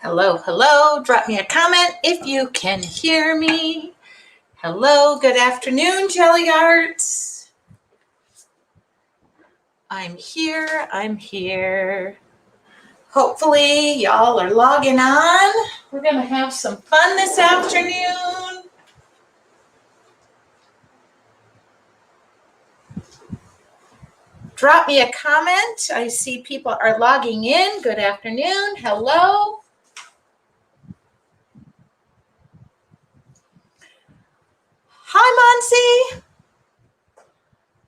Hello, hello. Drop me a comment if you can hear me. Hello, good afternoon, Gelli Arts. I'm here. Hopefully y'all are logging on. We're going to have some fun this afternoon. Drop me a comment. I see people are logging in. Good afternoon. Hello. Hi, Monsi.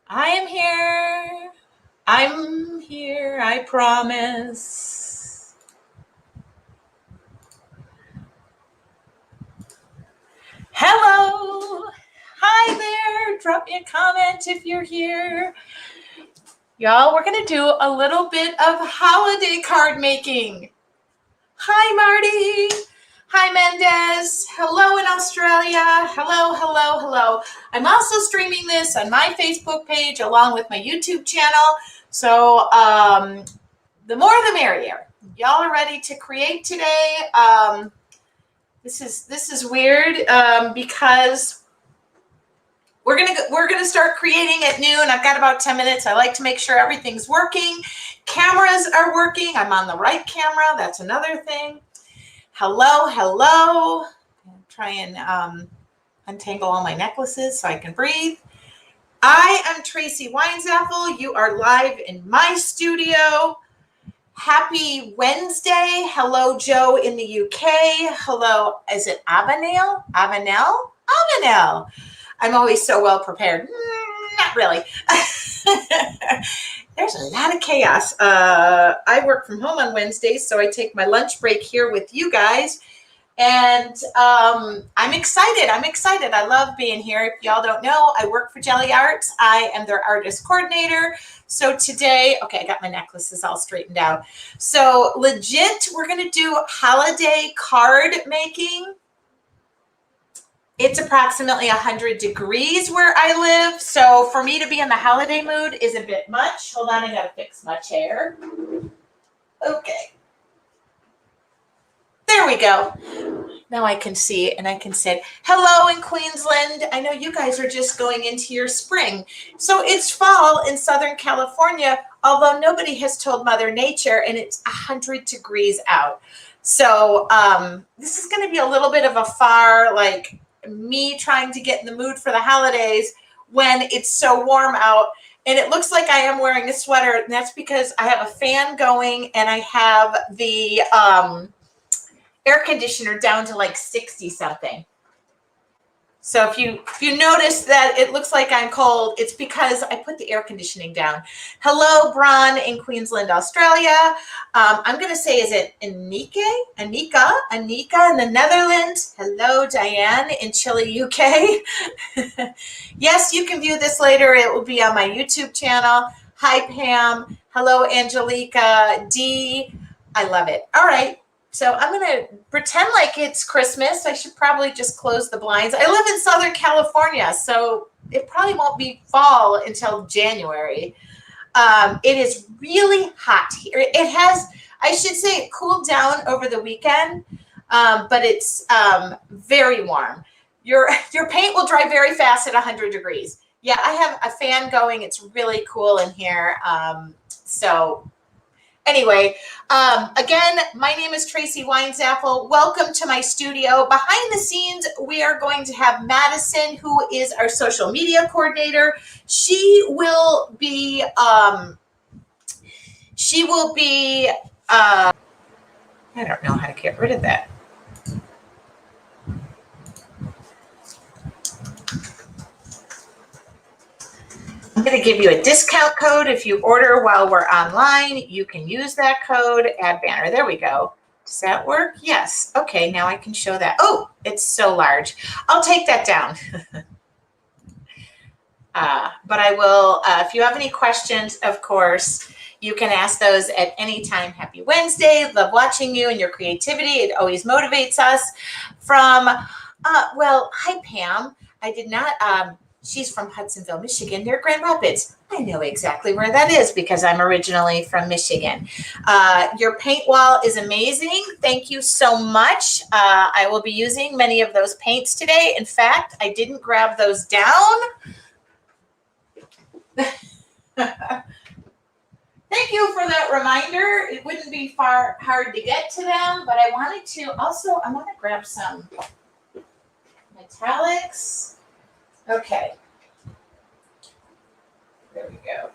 I am here. I'm here, I promise. Hello. Hi there. Drop me a comment if you're here. Y'all, we're going to do a little bit of holiday card making. Hi, Marty. Hi, Mendez. Hello in Australia. Hello, hello, hello. I'm also streaming this on my Facebook page along with my YouTube channel. So the more the merrier. Y'all are ready to create today. This is weird because we're gonna start creating at noon. I've got about 10 minutes. I like to make sure everything's working. Cameras are working. I'm on the right camera. That's another thing. Hello, hello. Try and untangle all my necklaces so I can breathe. I am Tracy Weinzapfel. You are live in my studio. Happy Wednesday. Hello, Joe in the UK. Hello, is it Avanel? Avanel. I'm always so well prepared. Not really. There's a lot of chaos. I work from home on Wednesdays, so I take my lunch break here with you guys. And I'm excited. I love being here. If y'all don't know, I work for Gelli Arts. I am their artist coordinator. So today, okay, I got my necklaces all straightened out. So legit, we're going to do holiday card making. It's approximately 100 degrees where I live. So for me to be in the holiday mood is a bit much. Hold on, I got to fix my chair. Okay. There we go. Now I can see and I can say, hello in Queensland. I know you guys are just going into your spring. So it's fall in Southern California, although nobody has told Mother Nature, and it's 100 degrees out. So this is going to be a little bit of a far, like me trying to get in the mood for the holidays when it's so warm out. And it looks like I am wearing a sweater, and that's because I have a fan going and I have the air conditioner down to like 60 something. So if you notice that it looks like I'm cold, it's because I put the air conditioning down. Hello, Bron in Queensland, Australia. I'm going to say, is it Anika in the Netherlands? Hello, Diane in Chile, UK. Yes, you can view this later. It will be on my YouTube channel. Hi, Pam. Hello, Angelica D. I love it. All right. So I'm going to pretend like it's Christmas. I should probably just close the blinds. I live in Southern California, so it probably won't be fall until January. It is really hot here. It has, I should say, it cooled down over the weekend, but it's very warm. Your paint will dry very fast at 100 degrees. Yeah, I have a fan going. It's really cool in here. So anyway, again, my name is Tracy Weinzapfel. Welcome to my studio. Behind the scenes, we are going to have Madison, who is our social media coordinator. She will be, I don't know how to get rid of that. I'm going to give you a discount code. If you order while we're online, you can use that code, add banner. There we go. Does that work? Yes. Okay, now I can show that. Oh, it's so large. I'll take that down. But I will, if you have any questions, of course, you can ask those at any time. Happy Wednesday. Love watching you and your creativity. It always motivates us. From, well, hi, Pam. I did not She's from Hudsonville, Michigan, near Grand Rapids. I know exactly where that is because I'm originally from Michigan. Your paint wall is amazing. Thank you so much. I will be using many of those paints today. In fact, I didn't grab those down. Thank you for that reminder. It wouldn't be hard to get to them, but I wanted to also, I want to grab some metallics. Okay. There we go.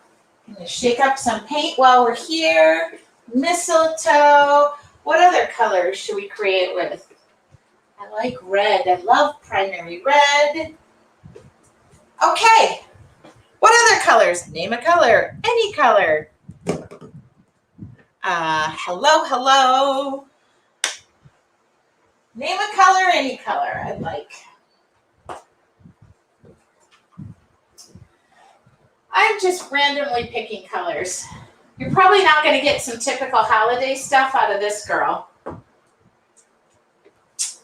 I'm going to shake up some paint while we're here. Mistletoe. What other colors should we create with? I like red. I love primary red. Okay. What other colors? Name a color. Any color. Hello. Name a color, any color. I like. I'm just randomly picking colors. You're probably not going to get some typical holiday stuff out of this girl.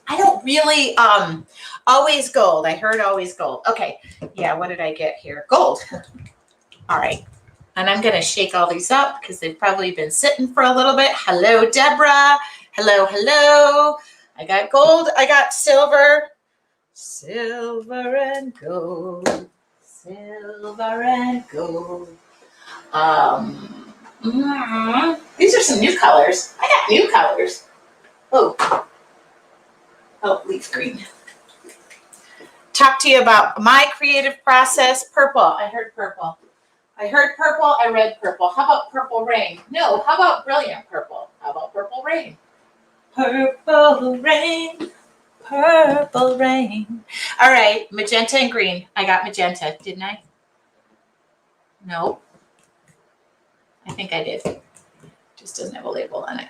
I don't really, always gold. I heard always gold. Okay. Yeah, what did I get here? Gold. All right. And I'm going to shake all these up because they've probably been sitting for a little bit. Hello, Deborah. Hello. I got gold. I got silver. Silver and gold. Silver and gold. These are some new colors. I got new colors. Oh, leaf green. Talk to you about my creative process. Purple. I heard purple. I read purple. How about purple rain? No, how about brilliant purple? How about purple rain? Purple rain. Purple rain. All right, magenta and green. I got magenta, didn't I? No. I think I did. Just doesn't have a label on it.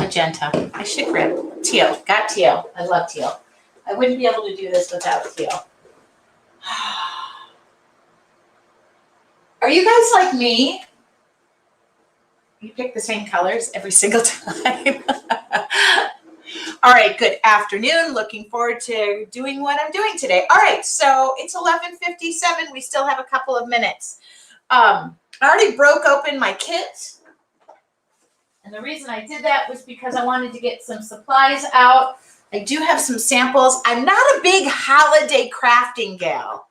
Magenta. I should grab teal. Got teal. I love teal. I wouldn't be able to do this without teal. Are you guys like me? You pick the same colors every single time. All right, good afternoon. Looking forward to doing what I'm doing today. All right, so it's 11:57. We still have a couple of minutes. I already broke open my kit. And the reason I did that was because I wanted to get some supplies out. I do have some samples. I'm not a big holiday crafting gal.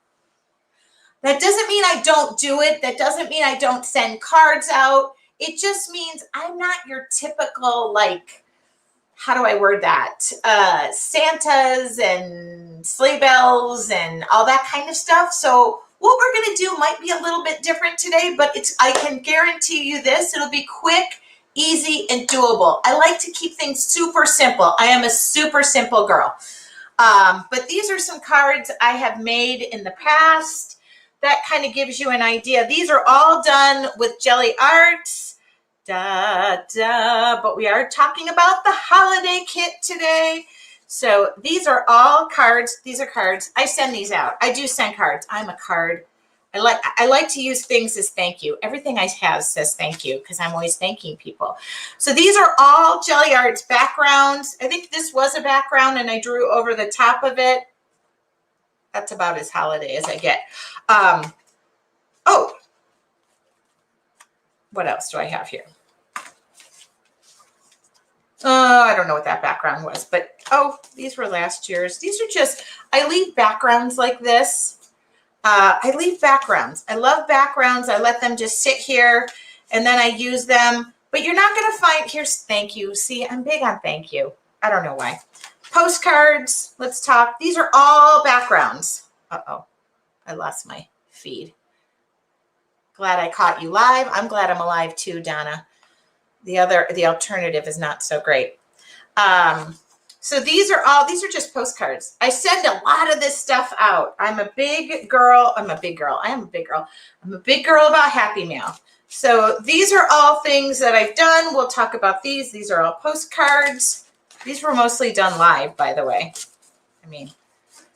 That doesn't mean I don't do it. That doesn't mean I don't send cards out. It just means I'm not your typical, like, how do I word that? Santas and sleigh bells and all that kind of stuff. So what we're going to do might be a little bit different today, but I can guarantee you this. It'll be quick, easy, and doable. I like to keep things super simple. I am a super simple girl. But these are some cards I have made in the past. That kind of gives you an idea. These are all done with Gelli Arts. But we are talking about the holiday kit today. So these are all cards. These are cards. I send these out. I do send cards. I'm a card. I like to use things as thank you. Everything I have says thank you because I'm always thanking people. So these are all Gelli Arts backgrounds. I think this was a background and I drew over the top of it. That's about as holiday as I get. What else do I have here? I don't know what that background was, but these were last year's. These are just, I leave backgrounds like this. I leave backgrounds. I love backgrounds. I let them just sit here and then I use them, but you're not going to find, here's thank you. See, I'm big on thank you. I don't know why. Postcards, let's talk. These are all backgrounds. I lost my feed. Glad I caught you live. I'm glad I'm alive too, Donna. The alternative is not so great. So these are just postcards. I send a lot of this stuff out. I'm a big girl. I am a big girl. I'm a big girl about Happy Mail. So these are all things that I've done. We'll talk about these. These are all postcards. These were mostly done live, by the way.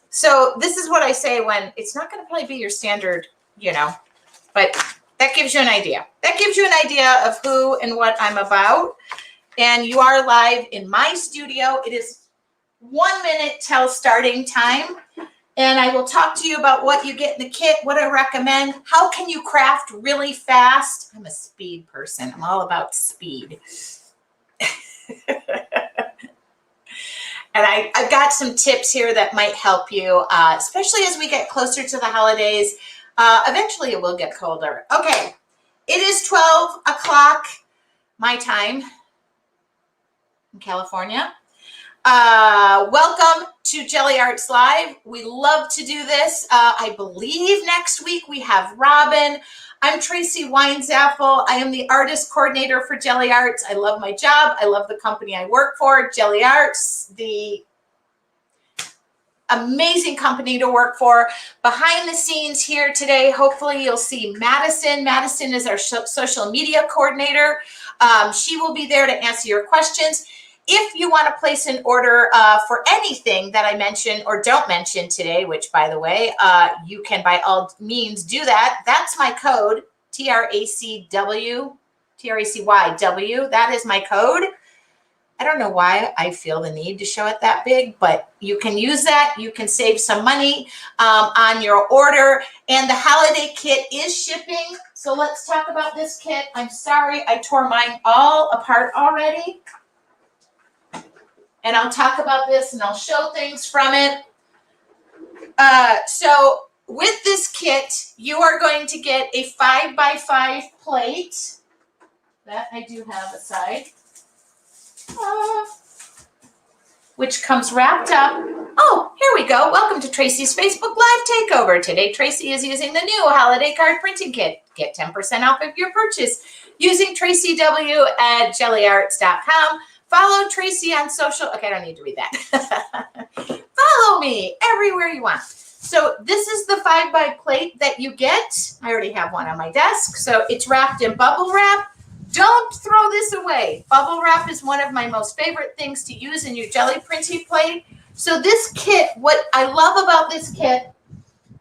So this is what I say when it's not going to probably be your standard, but that gives you an idea. That gives you an idea of who and what I'm about. And you are live in my studio. It is 1 minute till starting time. And I will talk to you about what you get in the kit, what I recommend, how can you craft really fast. I'm a speed person. I'm all about speed. And I've got some tips here that might help you, especially as we get closer to the holidays. Eventually it will get colder. Okay, it is 12 o'clock my time in California. Welcome to Gelli Arts Live. We love to do this. I believe next week we have Robin. I'm Tracy Weinzapfel. I am the artist coordinator for Gelli Arts. I love my job. I love the company I work for, Gelli Arts, the amazing company to work for. Behind the scenes here today, hopefully you'll see Madison. Madison is our social media coordinator. She will be there to answer your questions. If you want to place an order for anything that I mention or don't mention today, which by the way, you can by all means do that. That's my code, TRACYW. That is my code. I don't know why I feel the need to show it that big, but you can use that. You can save some money on your order. And the holiday kit is shipping. So let's talk about this kit. I'm sorry, I tore mine all apart already. And I'll talk about this and I'll show things from it. So with this kit, you are going to get a 5x5 plate that I do have aside, which comes wrapped up. Oh, here we go. Welcome to Tracy's Facebook Live Takeover. Today, Tracy is using the new holiday card printing kit. Get 10% off of your purchase using Tracy W at jelliarts.com. Follow Tracy on social. Okay, I don't need to read that. Follow me everywhere you want. So this is the 5x plate that you get. I already have one on my desk. So it's wrapped in bubble wrap. Don't throw this away. Bubble wrap is one of my most favorite things to use in your jelly printing plate. So this kit, what I love about this kit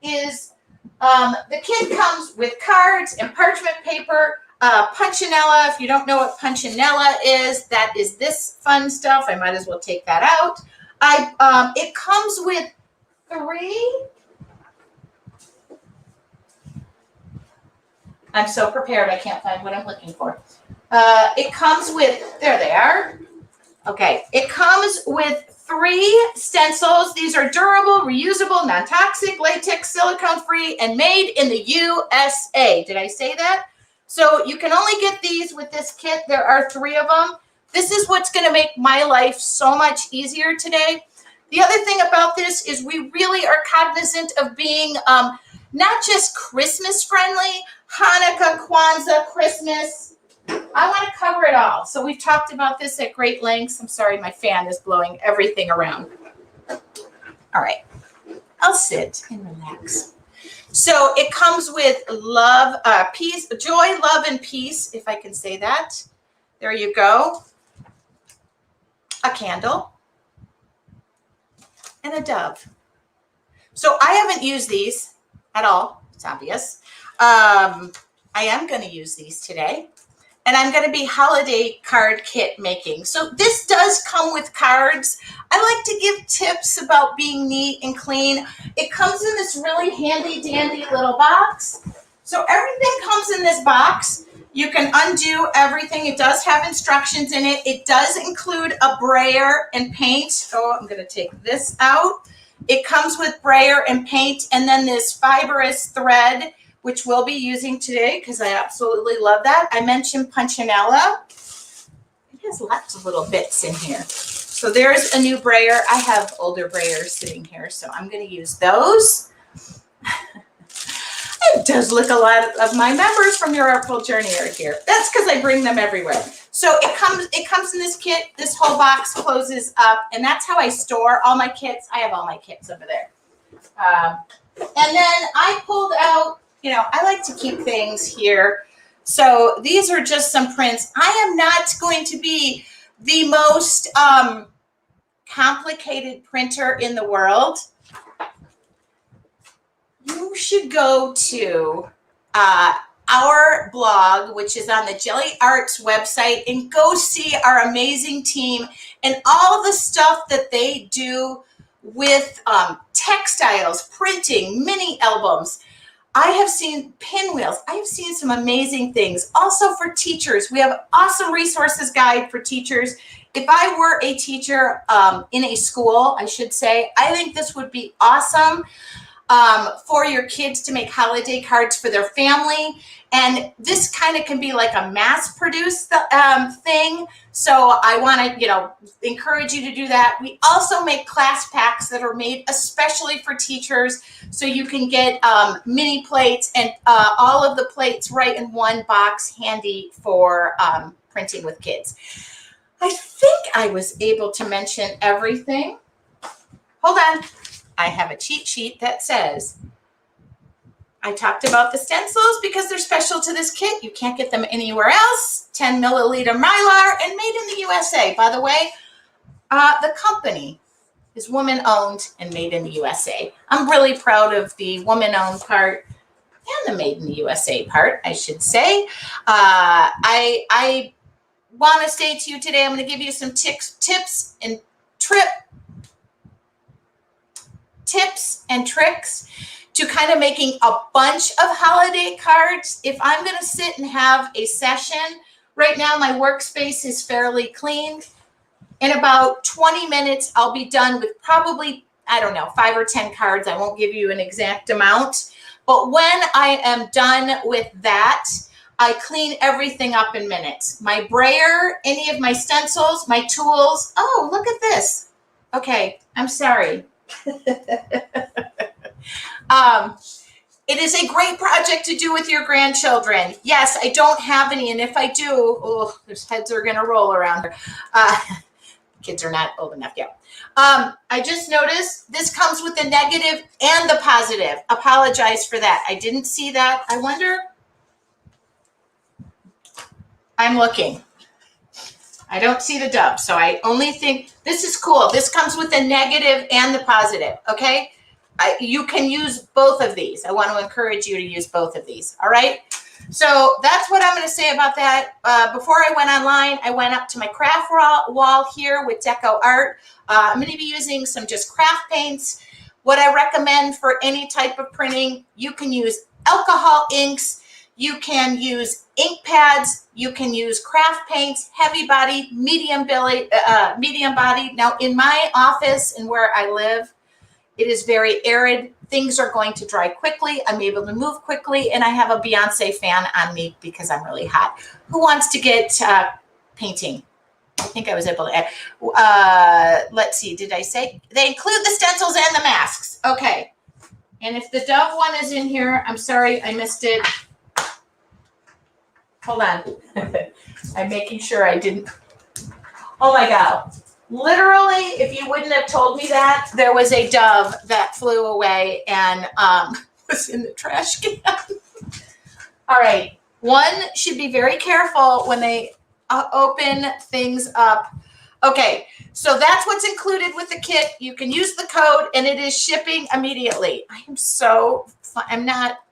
is the kit comes with cards and parchment paper, punchinella. If you don't know what punchinella is, that is this fun stuff. I might as well take that out. It comes with 3. I'm so prepared. I can't find what I'm looking for. It comes with, there they are. Okay. It comes with 3 stencils. These are durable, reusable, non-toxic, latex, silicone-free, and made in the USA. Did I say that? So you can only get these with this kit. There are 3 of them. This is what's going to make my life so much easier today. The other thing about this is we really are cognizant of being not just Christmas friendly, Hanukkah, Kwanzaa, Christmas. I want to cover it all. So we've talked about this at great lengths. I'm sorry, my fan is blowing everything around. All right, I'll sit and relax. So it comes with love, peace, joy, love, and peace, if I can say that. There you go. A candle and a dove. So I haven't used these at all. It's obvious. I am going to use these today. And I'm going to be holiday card kit making. So this does come with cards. I like to give tips about being neat and clean. It comes in this really handy dandy little box. So everything comes in this box. You can undo everything. It does have instructions in it. It does include a brayer and paint. So I'm going to take this out. It comes with brayer and paint, and then this fibrous thread, which we'll be using today because I absolutely love that. I mentioned punchinella. It has lots of little bits in here. So there's a new brayer. I have older brayers sitting here, so I'm going to use those. It does look a lot of my members from your Artful Journey are here. That's because I bring them everywhere. So it comes in this kit. This whole box closes up, and that's how I store all my kits. I have all my kits over there. And then I pulled out, you know, I like to keep things here. So these are just some prints. I am not going to be the most complicated printer in the world. You should go to our blog, which is on the Gelli Arts website, and go see our amazing team and all the stuff that they do with textiles, printing, mini albums. I have seen pinwheels. I have seen some amazing things. Also for teachers, we have an awesome resources guide for teachers. If I were a teacher in a school, I should say, I think this would be awesome for your kids to make holiday cards for their family. And this kind of can be like a mass-produced thing. So I want to, encourage you to do that. We also make class packs that are made especially for teachers. So you can get mini plates and all of the plates right in one box, handy for printing with kids. I think I was able to mention everything. Hold on. I have a cheat sheet that says, I talked about the stencils because they're special to this kit. You can't get them anywhere else. 10 milliliter Mylar and made in the USA. By the way, the company is woman owned and made in the USA. I'm really proud of the woman owned part and the made in the USA part, I should say. I want to say to you today, I'm going to give you some tips and tricks to kind of making a bunch of holiday cards. If I'm going to sit and have a session, right now my workspace is fairly clean. In about 20 minutes, I'll be done with probably, 5 or 10 cards. I won't give you an exact amount. But when I am done with that, I clean everything up in minutes. My brayer, any of my stencils, my tools. Oh, look at this. Okay, I'm sorry. It is a great project to do with your grandchildren. Yes, I don't have any, and if I do, their heads are going to roll around here. Kids are not old enough yet. I just noticed this comes with the negative and the positive. Apologize for that. I didn't see that. I wonder. I'm looking. I don't see the dub, so I only think this is cool. This comes with the negative and the positive, okay? You can use both of these. I want to encourage you to use both of these, all right? So that's what I'm going to say about that. Before I went online, I went up to my craft wall here with Deco Art. I'm going to be using some just craft paints. What I recommend for any type of printing, you can use alcohol inks. You can use ink pads. You can use craft paints, heavy body, medium body. Now, in my office and where I live, it is very arid. Things are going to dry quickly. I'm able to move quickly, and I have a Beyonce fan on me because I'm really hot. Who wants to get painting? I think I was able to add. Let's see. Did I say? They include the stencils and the masks. Okay. And if the Dove one is in here, I'm sorry, I missed it. Hold on. I'm making sure I didn't. Oh, my God. Literally, if you wouldn't have told me that, there was a dove that flew away and was in the trash can. All right. One should be very careful when they open things up. Okay. So that's what's included with the kit. You can use the code and it is shipping immediately. I'm not.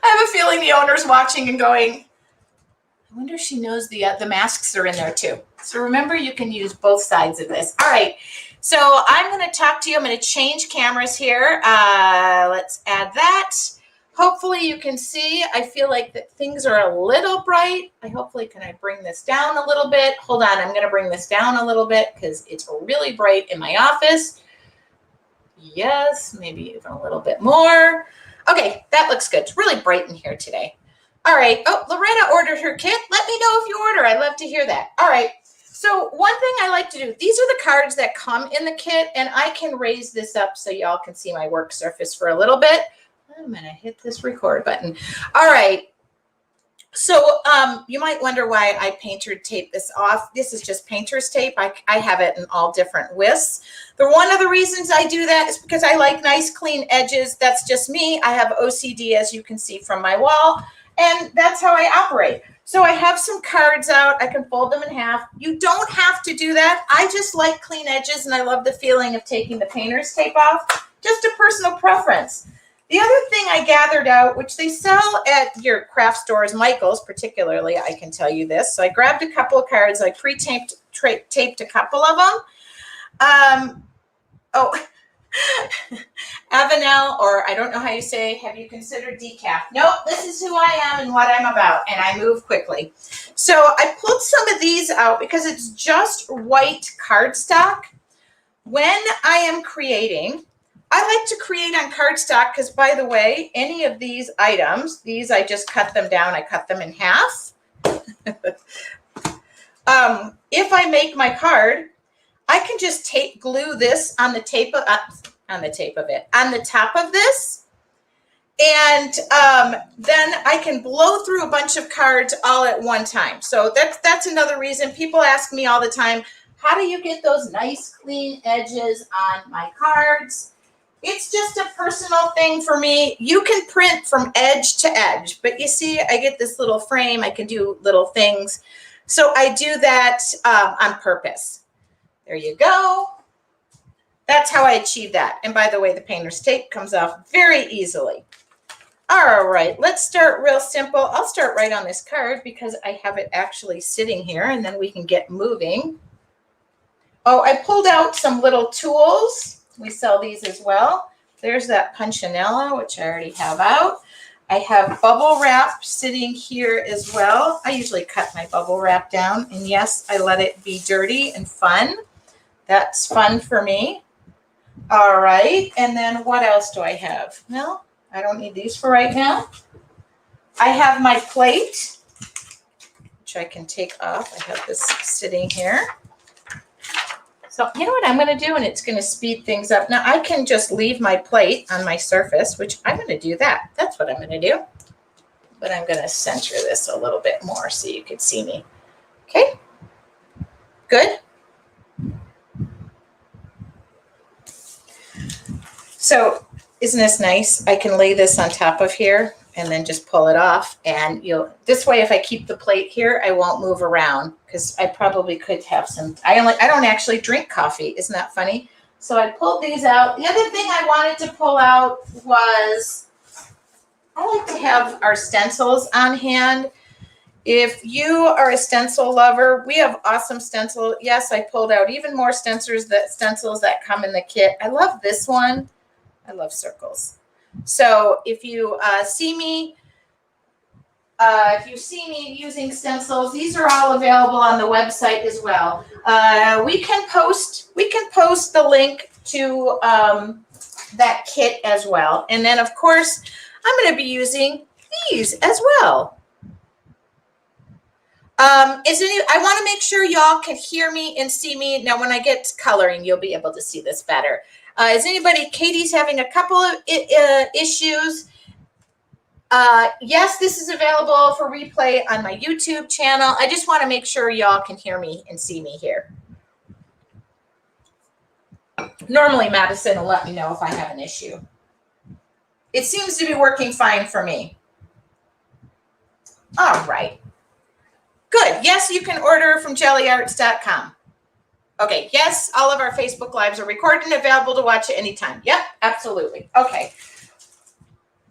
I have a feeling the owner's watching and going, I wonder if she knows the masks are in there too. So remember, you can use both sides of this. All right. So I'm going to talk to you. I'm going to change cameras here. Let's add that. Hopefully you can see. I feel like that things are a little bright. Can I bring this down a little bit? Hold on. I'm going to bring this down a little bit because it's really bright in my office. Yes, maybe even a little bit more. Okay, that looks good. It's really bright in here today. All right. Oh, Loretta ordered her kit. Let me know if you order. I love to hear that. All right. So one thing I like to do, these are the cards that come in the kit, and I can raise this up so y'all can see my work surface for a little bit. I'm going to hit this record button. All right. So you might wonder why I painter tape this off. This is just painter's tape. I have it in all different widths. One of the reasons I do that is because I like nice, clean edges. That's just me. I have OCD, as you can see from my wall. And that's how I operate. So I have some cards out. I can fold them in half. You don't have to do that. I just like clean edges, and I love the feeling of taking the painter's tape off. Just a personal preference. The other thing I gathered out, which they sell at your craft stores, Michael's particularly, I can tell you this. So I grabbed a couple of cards. I pre-taped taped a couple of them. Oh, Avenel, or I don't know how you say, have you considered decaf? Nope, this is who I am and what I'm about, and I move quickly. So I pulled some of these out because it's just white cardstock. When I am creating, I like to create on cardstock because, by the way, any of these items, these I just cut them down. I cut them in half. If I make my card, I can just glue this on the on the top of this, and then I can blow through a bunch of cards all at one time. So that's another reason people ask me all the time, how do you get those nice clean edges on my cards? It's just a personal thing for me. You can print from edge to edge, but you see, I get this little frame. I can do little things. So I do that on purpose. There you go. That's how I achieve that. And by the way, the painter's tape comes off very easily. All right, let's start real simple. I'll start right on this card because I have it actually sitting here, and then we can get moving. Oh, I pulled out some little tools. We sell these as well. There's that punchinella, which I already have out. I have bubble wrap sitting here as well. I usually cut my bubble wrap down, and yes, I let it be dirty and fun. That's fun for me. All right, and then what else do I have? Well, I don't need these for right now. I have my plate, which I can take off. I have this sitting here. So you know what I'm going to do, and it's going to speed things up. Now, I can just leave my plate on my surface, which I'm going to do that. That's what I'm going to do. But I'm going to center this a little bit more so you can see me. Okay, good. So isn't this nice? I can lay this on top of here and then just pull it off. And this way, if I keep the plate here, I won't move around because I probably could have some. I don't actually drink coffee. Isn't that funny? So I pulled these out. The other thing I wanted to pull out was I like to have our stencils on hand. If you are a stencil lover, we have awesome stencil. Yes, I pulled out even more stencils that come in the kit. I love this one. I love circles. So if you see me using stencils, these are all available on the website as well. We can post the link to that kit as well. And then of course, I'm going to be using these as well. I want to make sure y'all can hear me and see me. Now, when I get to coloring, you'll be able to see this better. Katie's having a couple of issues. Yes, this is available for replay on my YouTube channel. I just want to make sure y'all can hear me and see me here. Normally, Madison will let me know if I have an issue. It seems to be working fine for me. All right. Good. Yes, you can order from jellyarts.com. Okay. Yes, all of our Facebook Lives are recorded and available to watch at any time. Yep, absolutely. Okay.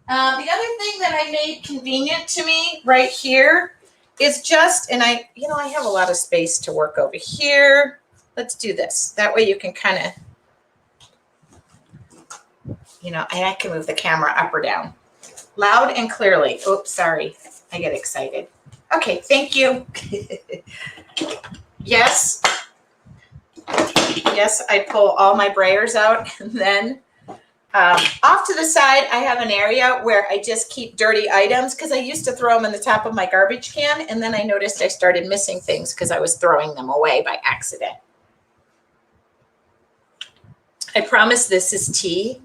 The other thing that I made convenient to me right here is just, and I have a lot of space to work over here. Let's do this. That way you can kind of, and I can move the camera up or down. Loud and clearly. Oops, sorry. I get excited. Okay, thank you. Yes. Yes, I pull all my brayers out, and then off to the side, I have an area where I just keep dirty items because I used to throw them in the top of my garbage can, and then I noticed I started missing things because I was throwing them away by accident. I promise this is tea,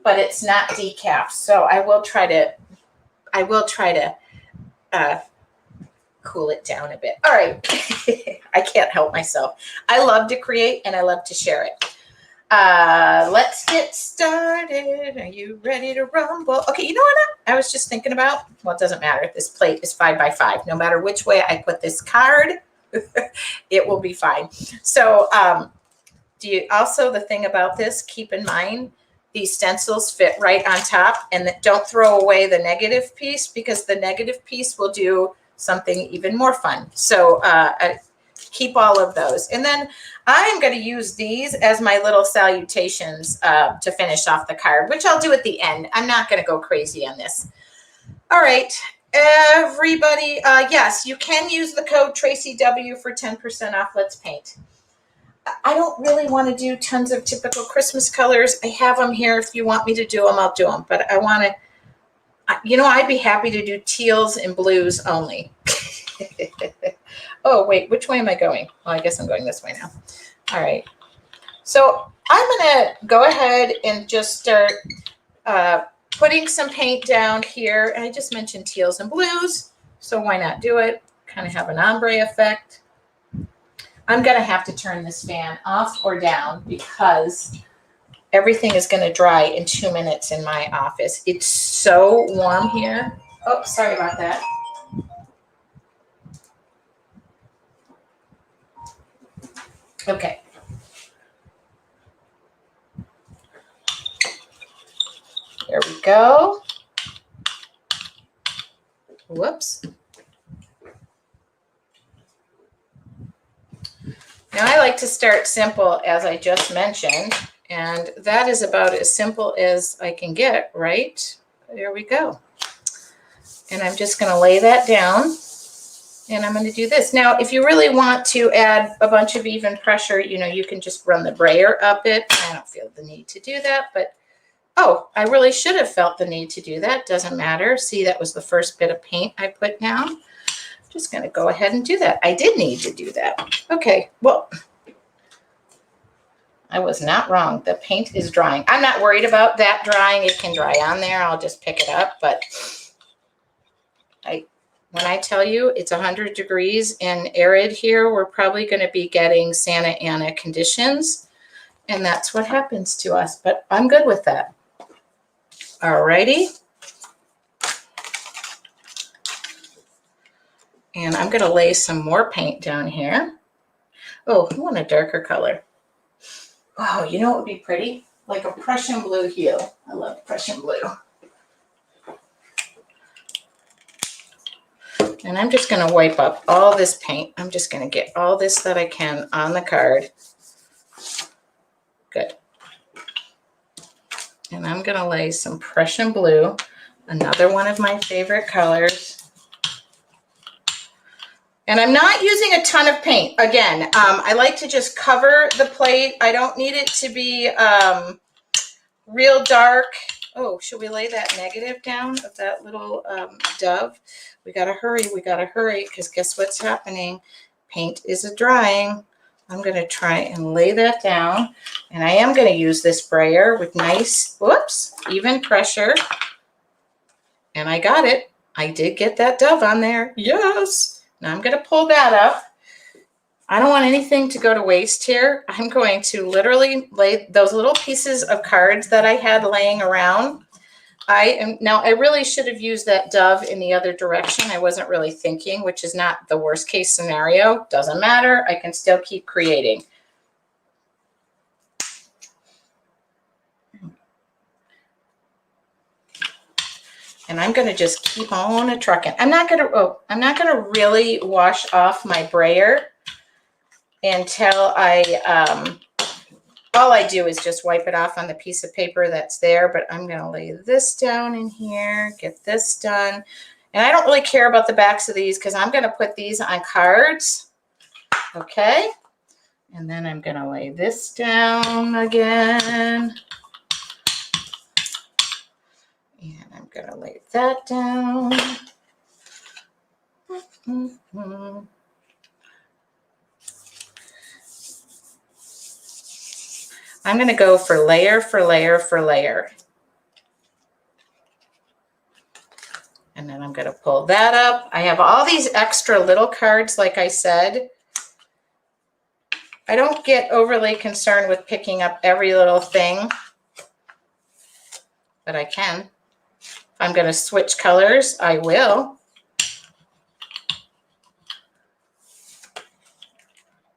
but it's not decaf, so I will try to cool it down a bit. All right. I can't help myself. I love to create and I love to share it. Let's get started. Are you ready to rumble? Okay, you know what I was just thinking about? Well, it doesn't matter. This plate is 5 by 5. No matter which way I put this card, it will be fine. So the thing about this, keep in mind, these stencils fit right on top, and don't throw away the negative piece, because the negative piece will do something even more fun. So keep all of those. And then I'm going to use these as my little salutations to finish off the card, which I'll do at the end. I'm not going to go crazy on this. All right, everybody. Yes, you can use the code TracyW for 10% off. Let's paint. I don't really want to do tons of typical Christmas colors. I have them here. If you want me to do them, I'll do them. But I want to, you know, I'd be happy to do teals and blues only. Oh, wait, which way am I going? Well, I guess I'm going this way now. All right. So I'm going to go ahead and just start putting some paint down here. And I just mentioned teals and blues, so why not do it? Kind of have an ombre effect. I'm going to have to turn this fan off or down because everything is going to dry in 2 minutes in my office. It's so warm here. Oh, sorry about that. Okay. There we go. Whoops. Now I like to start simple, as I just mentioned, and that is about as simple as I can get, right? There we go. And I'm just going to lay that down, and I'm going to do this. Now, if you really want to add a bunch of even pressure, you know, you can just run the brayer up it. I don't feel the need to do that, but oh, I really should have felt the need to do that. Doesn't matter. See, that was the first bit of paint I put down. Just going to go ahead and do that. I did need to do that. Okay, well, I was not wrong. The paint is drying. I'm not worried about that drying. It can dry on there. I'll just pick it up. But when I tell you it's 100 degrees and arid here, we're probably going to be getting Santa Ana conditions. And that's what happens to us. But I'm good with that. All righty. And I'm going to lay some more paint down here. Oh, I want a darker color. Oh, you know what would be pretty? Like a Prussian blue hue. I love Prussian blue. And I'm just going to wipe up all this paint. I'm just going to get all this that I can on the card. Good. And I'm going to lay some Prussian blue, another one of my favorite colors. And I'm not using a ton of paint. Again, I like to just cover the plate. I don't need it to be real dark. Oh, should we lay that negative down of that little dove? We got to hurry. We got to hurry because guess what's happening? Paint is drying. I'm going to try and lay that down. And I am going to use this sprayer with nice, whoops, even pressure. And I got it. I did get that dove on there. Yes. Now I'm going to pull that up. I don't want anything to go to waste here. I'm going to literally lay those little pieces of cards that I had laying around. Now I really should have used that dove in the other direction. I wasn't really thinking, which is not the worst case scenario. Doesn't matter. I can still keep creating. And I'm going to just keep on a trucking. I'm not going to really wash off my brayer until all I do is just wipe it off on the piece of paper that's there, but I'm going to lay this down in here, get this done. And I don't really care about the backs of these because I'm going to put these on cards. Okay. And then I'm going to lay this down again. And I'm going to lay that down. I'm going to go for layer for layer for layer. And then I'm going to pull that up. I have all these extra little cards, like I said. I don't get overly concerned with picking up every little thing, but I can. If I'm going to switch colors, I will.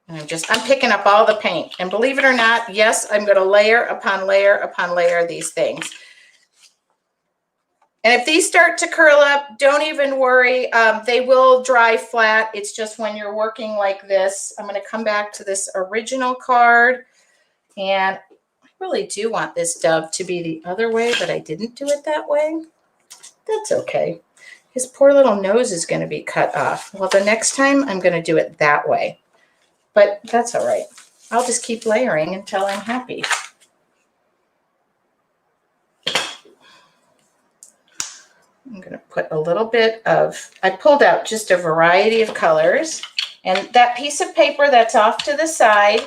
And I'm picking up all the paint. And believe it or not, yes, I'm going to layer upon layer upon layer these things. And if these start to curl up, don't even worry. They will dry flat. It's just when you're working like this. I'm going to come back to this original card. And I really do want this dove to be the other way, but I didn't do it that way. That's okay. His poor little nose is going to be cut off. Well, the next time I'm going to do it that way. But that's all right. I'll just keep layering until I'm happy. I'm going to put a little bit of, I pulled out just a variety of colors. And that piece of paper that's off to the side,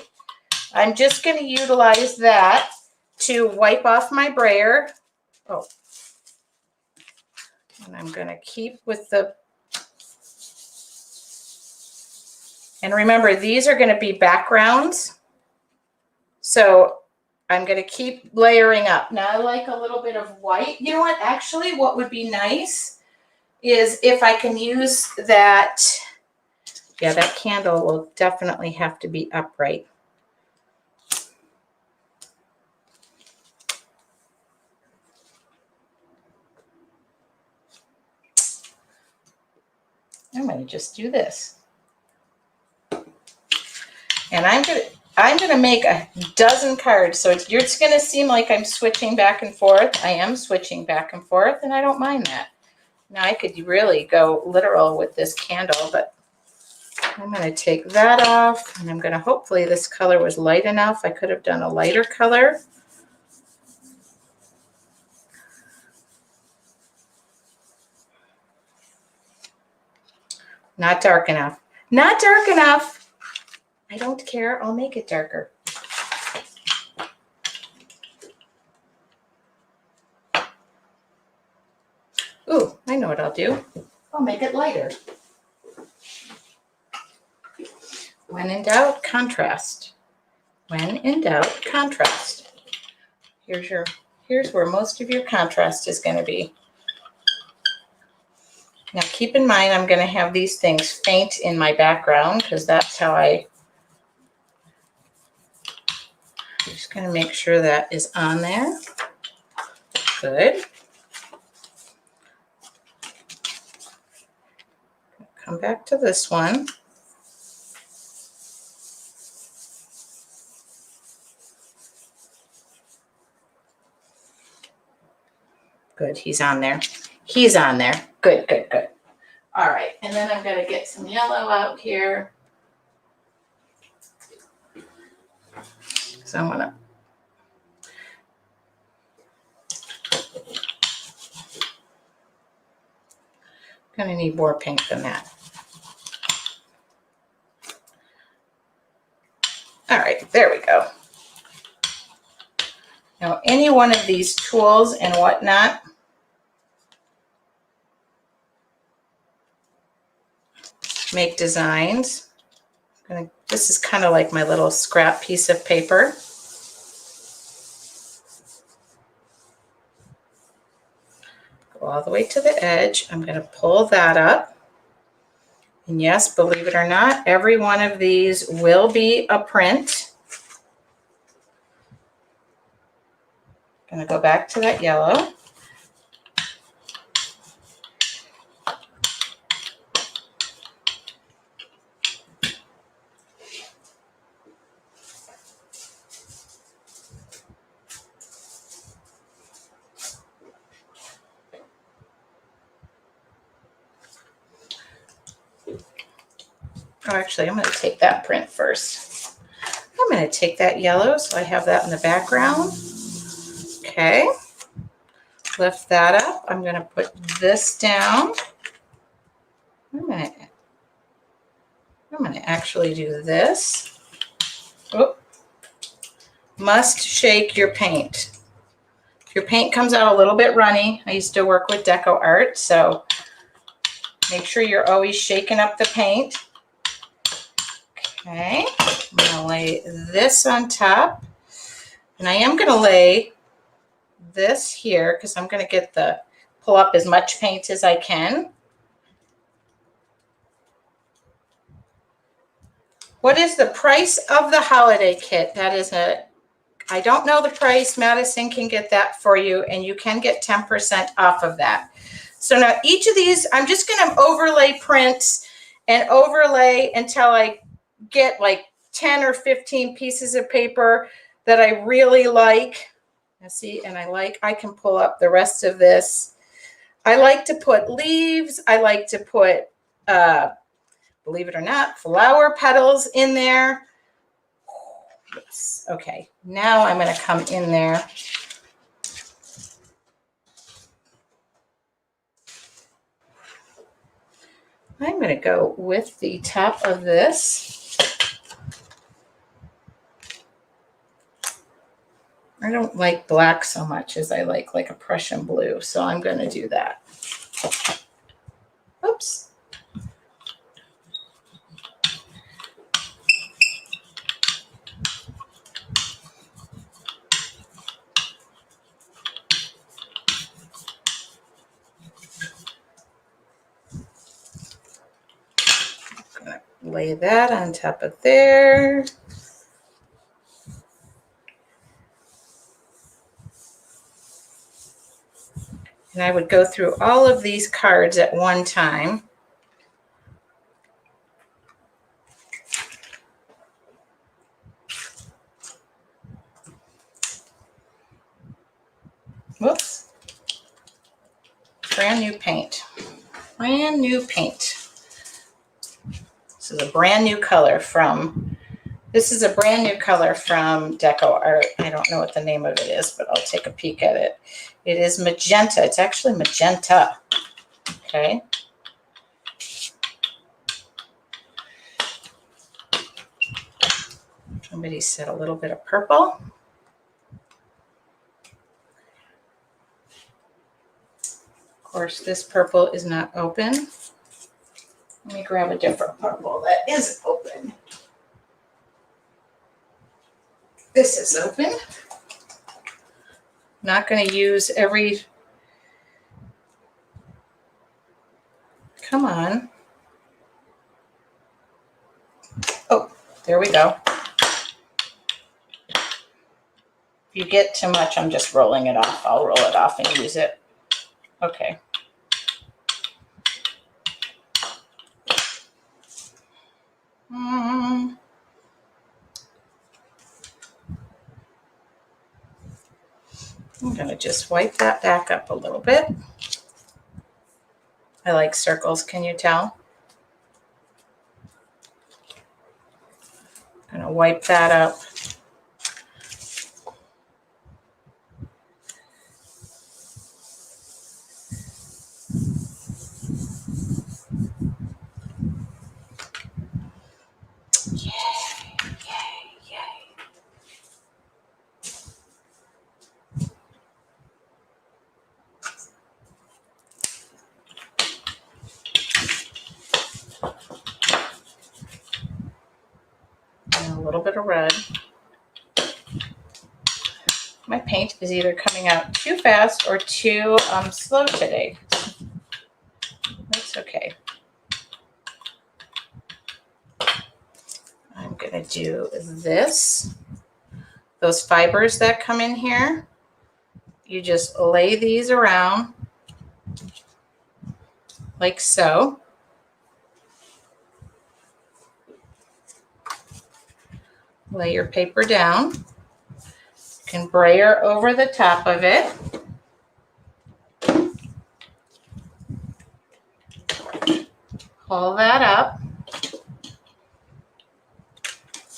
I'm just going to utilize that to wipe off my brayer. Oh. And I'm going to keep with the, and remember, these are going to be backgrounds. So I'm going to keep layering up. Now I like a little bit of white. You know what? Actually, what would be nice is if I can use that. Yeah, that candle will definitely have to be upright. I'm going to just do this. And I'm going to make a dozen cards. So it's going to seem like I'm switching back and forth. I am switching back and forth, and I don't mind that. Now I could really go literal with this candle, but I'm going to take that off, and I'm going to, hopefully this color was light enough. I could have done a lighter color. Not dark enough. Not dark enough. I don't care. I'll make it darker. Ooh, I know what I'll do. I'll make it lighter. When in doubt, contrast. When in doubt, contrast. Here's where most of your contrast is going to be. Now keep in mind, I'm going to have these things faint in my background because that's how I'm just going to make sure that is on there. Good. Come back to this one. Good, he's on there. He's on there. Good, good, good. All right, and then I'm going to get some yellow out here. So I'm gonna need more pink than that. All right, there we go. Now, any one of these tools and whatnot, make designs. This is kind of like my little scrap piece of paper. Go all the way to the edge. I'm going to pull that up. And yes, believe it or not, every one of these will be a print. I'm going to go back to that yellow. Oh, actually, I'm going to take that print first. I'm going to take that yellow, so I have that in the background. Okay. Lift that up. I'm going to put this down. I'm going to actually do this. Oh. Must shake your paint. If your paint comes out a little bit runny, I used to work with deco art, so make sure you're always shaking up the paint. Okay, I'm going to lay this on top, and I am going to lay this here because I'm going to pull up as much paint as I can. What is the price of the holiday kit? That is I don't know the price. Madison can get that for you, and you can get 10% off of that. So now each of these, I'm just going to overlay prints and overlay until I get like 10 or 15 pieces of paper that I really like. Let's see, and I can pull up the rest of this. I like to put leaves. I like to put, believe it or not, flower petals in there. Yes. Okay, now I'm going to come in there. I'm going to go with the top of this. I don't like black so much as I like a Prussian blue, so I'm going to do that. Oops. I'm going to lay that on top of there. And I would go through all of these cards at one time. Whoops. Brand new paint. Brand new paint. This is a brand new color from Deco Art. I don't know what the name of it is, but I'll take a peek at it. It is magenta. It's actually magenta. Okay. Somebody said a little bit of purple. Of course, this purple is not open. Let me grab a different purple that is open. This is open. Not going to use every... Come on. Oh, there we go. If you get too much, I'm just rolling it off. I'll roll it off and use it. Okay. I'm going to just wipe that back up a little bit. I like circles, can you tell? I'm going to wipe that up. And a little bit of red. My paint is either coming out too fast or too slow today. That's okay. I'm going to do this. Those fibers that come in here, you just lay these around like so. Lay your paper down. You can brayer over the top of it. Pull that up.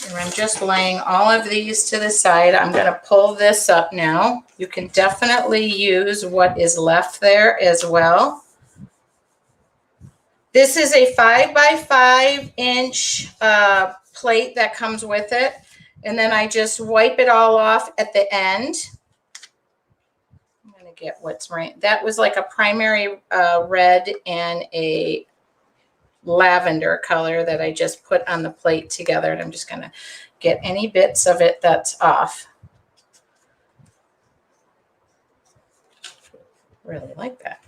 And I'm just laying all of these to the side. I'm going to pull this up now. You can definitely use what is left there as well. This is a 5x5 inch plate that comes with it. And then I just wipe it all off at the end. I'm going to get what's right. That was like a primary red and a lavender color that I just put on the plate together. And I'm just going to get any bits of it that's off. Really like that.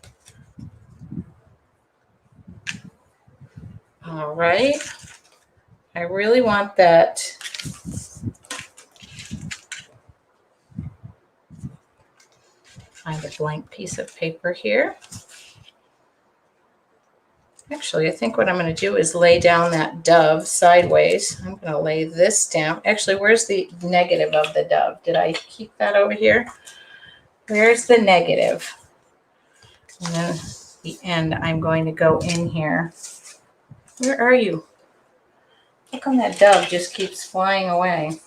All right. I really want that. Find a blank piece of paper here. Actually, I think what I'm going to do is lay down that dove sideways. I'm going to lay this down. Actually, where's the negative of the dove? Did I keep that over here? Where's the negative? And then at the end, I'm going to go in here. Where are you? How come that dove just keeps flying away?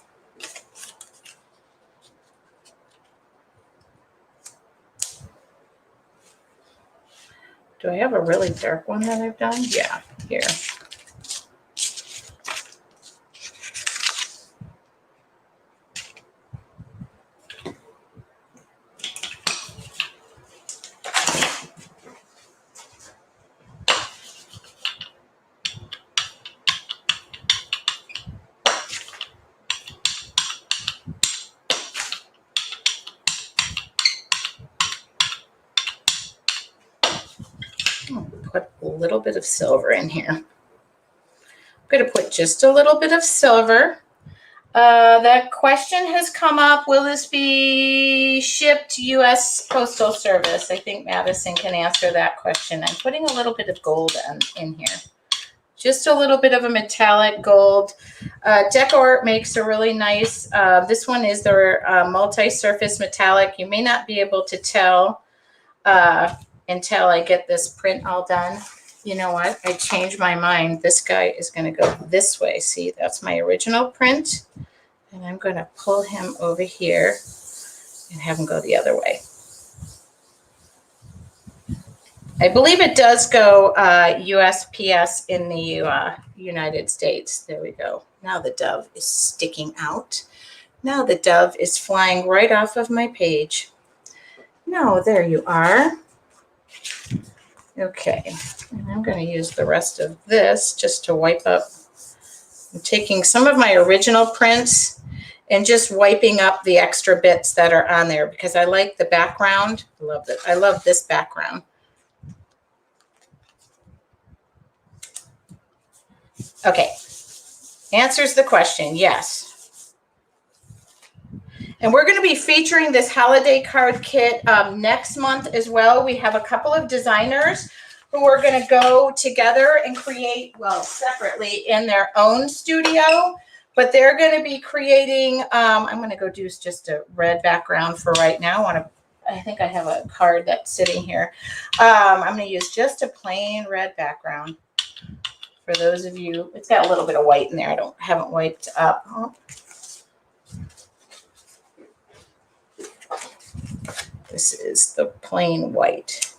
Do I have a really dark one that I've done? Yeah, here. Put a little bit of silver in here. I'm going to put just a little bit of silver. That question has come up. Will this be shipped U.S. Postal Service? I think Madison can answer that question. I'm putting a little bit of gold in here. Just a little bit of a metallic gold. DecoArt makes a really nice, this one is their multi-surface metallic. You may not be able to tell until I get this print all done. You know what? I changed my mind. This guy is going to go this way. See, that's my original print. And I'm going to pull him over here and have him go the other way. I believe it does go USPS in the United States. There we go. Now the dove is sticking out. Now the dove is flying right off of my page. No, there you are. Okay, and I'm going to use the rest of this just to wipe up. I'm taking some of my original prints and just wiping up the extra bits that are on there because I like the background. I love this background. Okay, answers the question, yes. And we're going to be featuring this holiday card kit next month as well. We have a couple of designers who are going to go together and create, well, separately in their own studio. But they're going to be creating, I'm going to go do just a red background for right now. I think I have a card that's sitting here. I'm going to use just a plain red background. For those of you, it's got a little bit of white in there. Haven't wiped up. Oh. This is the plain white.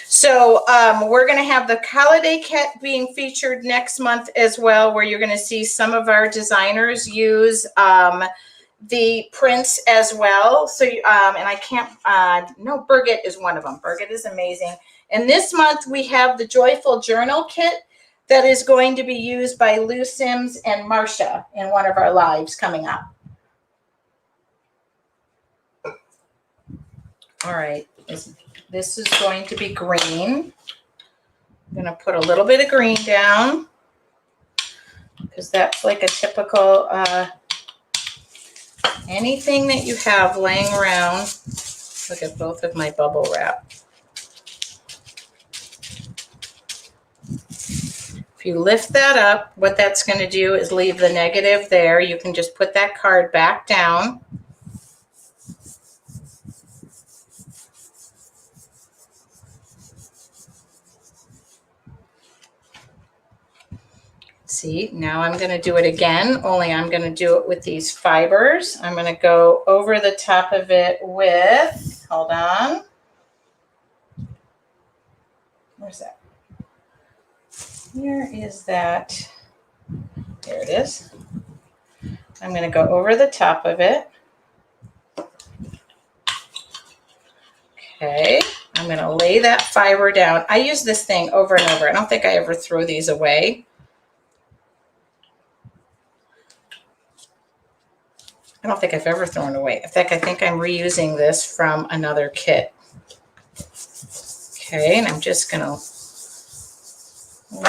So we're going to have the holiday kit being featured next month as well, where you're going to see some of our designers use the prints as well. So, and I can't, no, Birgit is one of them. Birgit is amazing. And this month we have the Joyful Journal kit that is going to be used by Lou Sims and Marcia in one of our lives coming up. All right, this is going to be green. I'm going to put a little bit of green down because that's like a typical, anything that you have laying around. Look at both of my bubble wrap. If you lift that up, what that's going to do is leave the negative there. You can just put that card back down. See, now I'm going to do it again, only I'm going to do it with these fibers. I'm going to go over the top of it with, hold on. Where's that? Where is that? There it is. I'm going to go over the top of it. Okay, I'm going to lay that fiber down. I use this thing over and over. I don't think I ever throw these away. I don't think I've ever thrown it away. In fact, I think I'm reusing this from another kit. Okay, and I'm just going to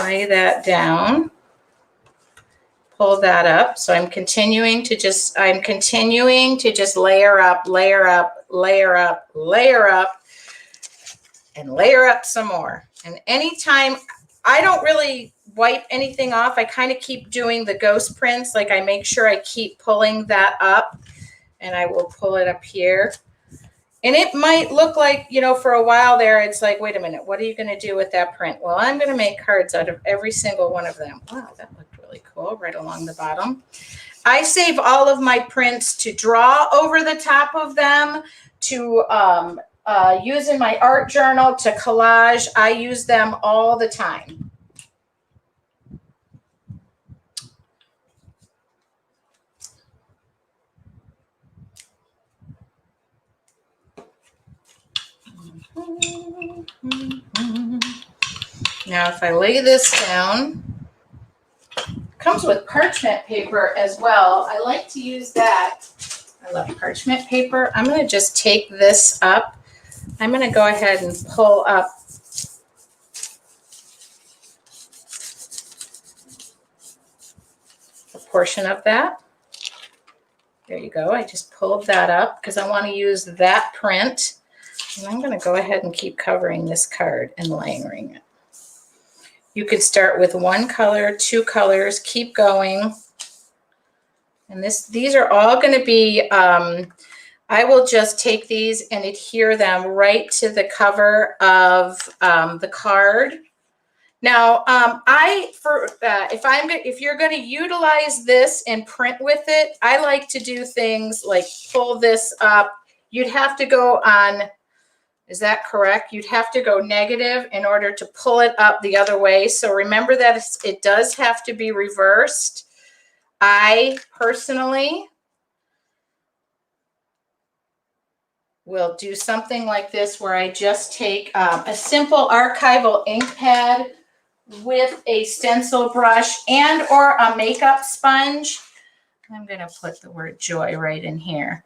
lay that down. pull that up. So I'm continuing to just layer up, layer up, layer up, layer up, and layer up some more. And anytime, I don't really wipe anything off. I kind of keep doing the ghost prints. Like I make sure I keep pulling that up, and I will pull it up here. And it might look like, you know, for a while there, it's like, wait a minute, what are you going to do with that print? Well, I'm going to make cards out of every single one of them. Wow, that looked really cool right along the bottom. I save all of my prints to draw over the top of them, to use in my art journal, to collage. I use them all the time. Now, if I lay this down, it comes with parchment paper as well. I like to use that. I love parchment paper. I'm going to just take this up. I'm going to go ahead and pull up a portion of that. There you go. I just pulled that up because I want to use that print. And I'm going to go ahead and keep covering this card and layering it. You could start with one color, two colors, keep going. And these are all going to be, I will just take these and adhere them right to the cover of the card. Now, if you're going to utilize this and print with it, I like to do things like pull this up. You'd have to go on, is that correct? You'd have to go negative in order to pull it up the other way. So remember that it does have to be reversed. I personally will do something like this where I just take a simple archival ink pad with a stencil brush and or a makeup sponge. I'm going to put the word joy right in here.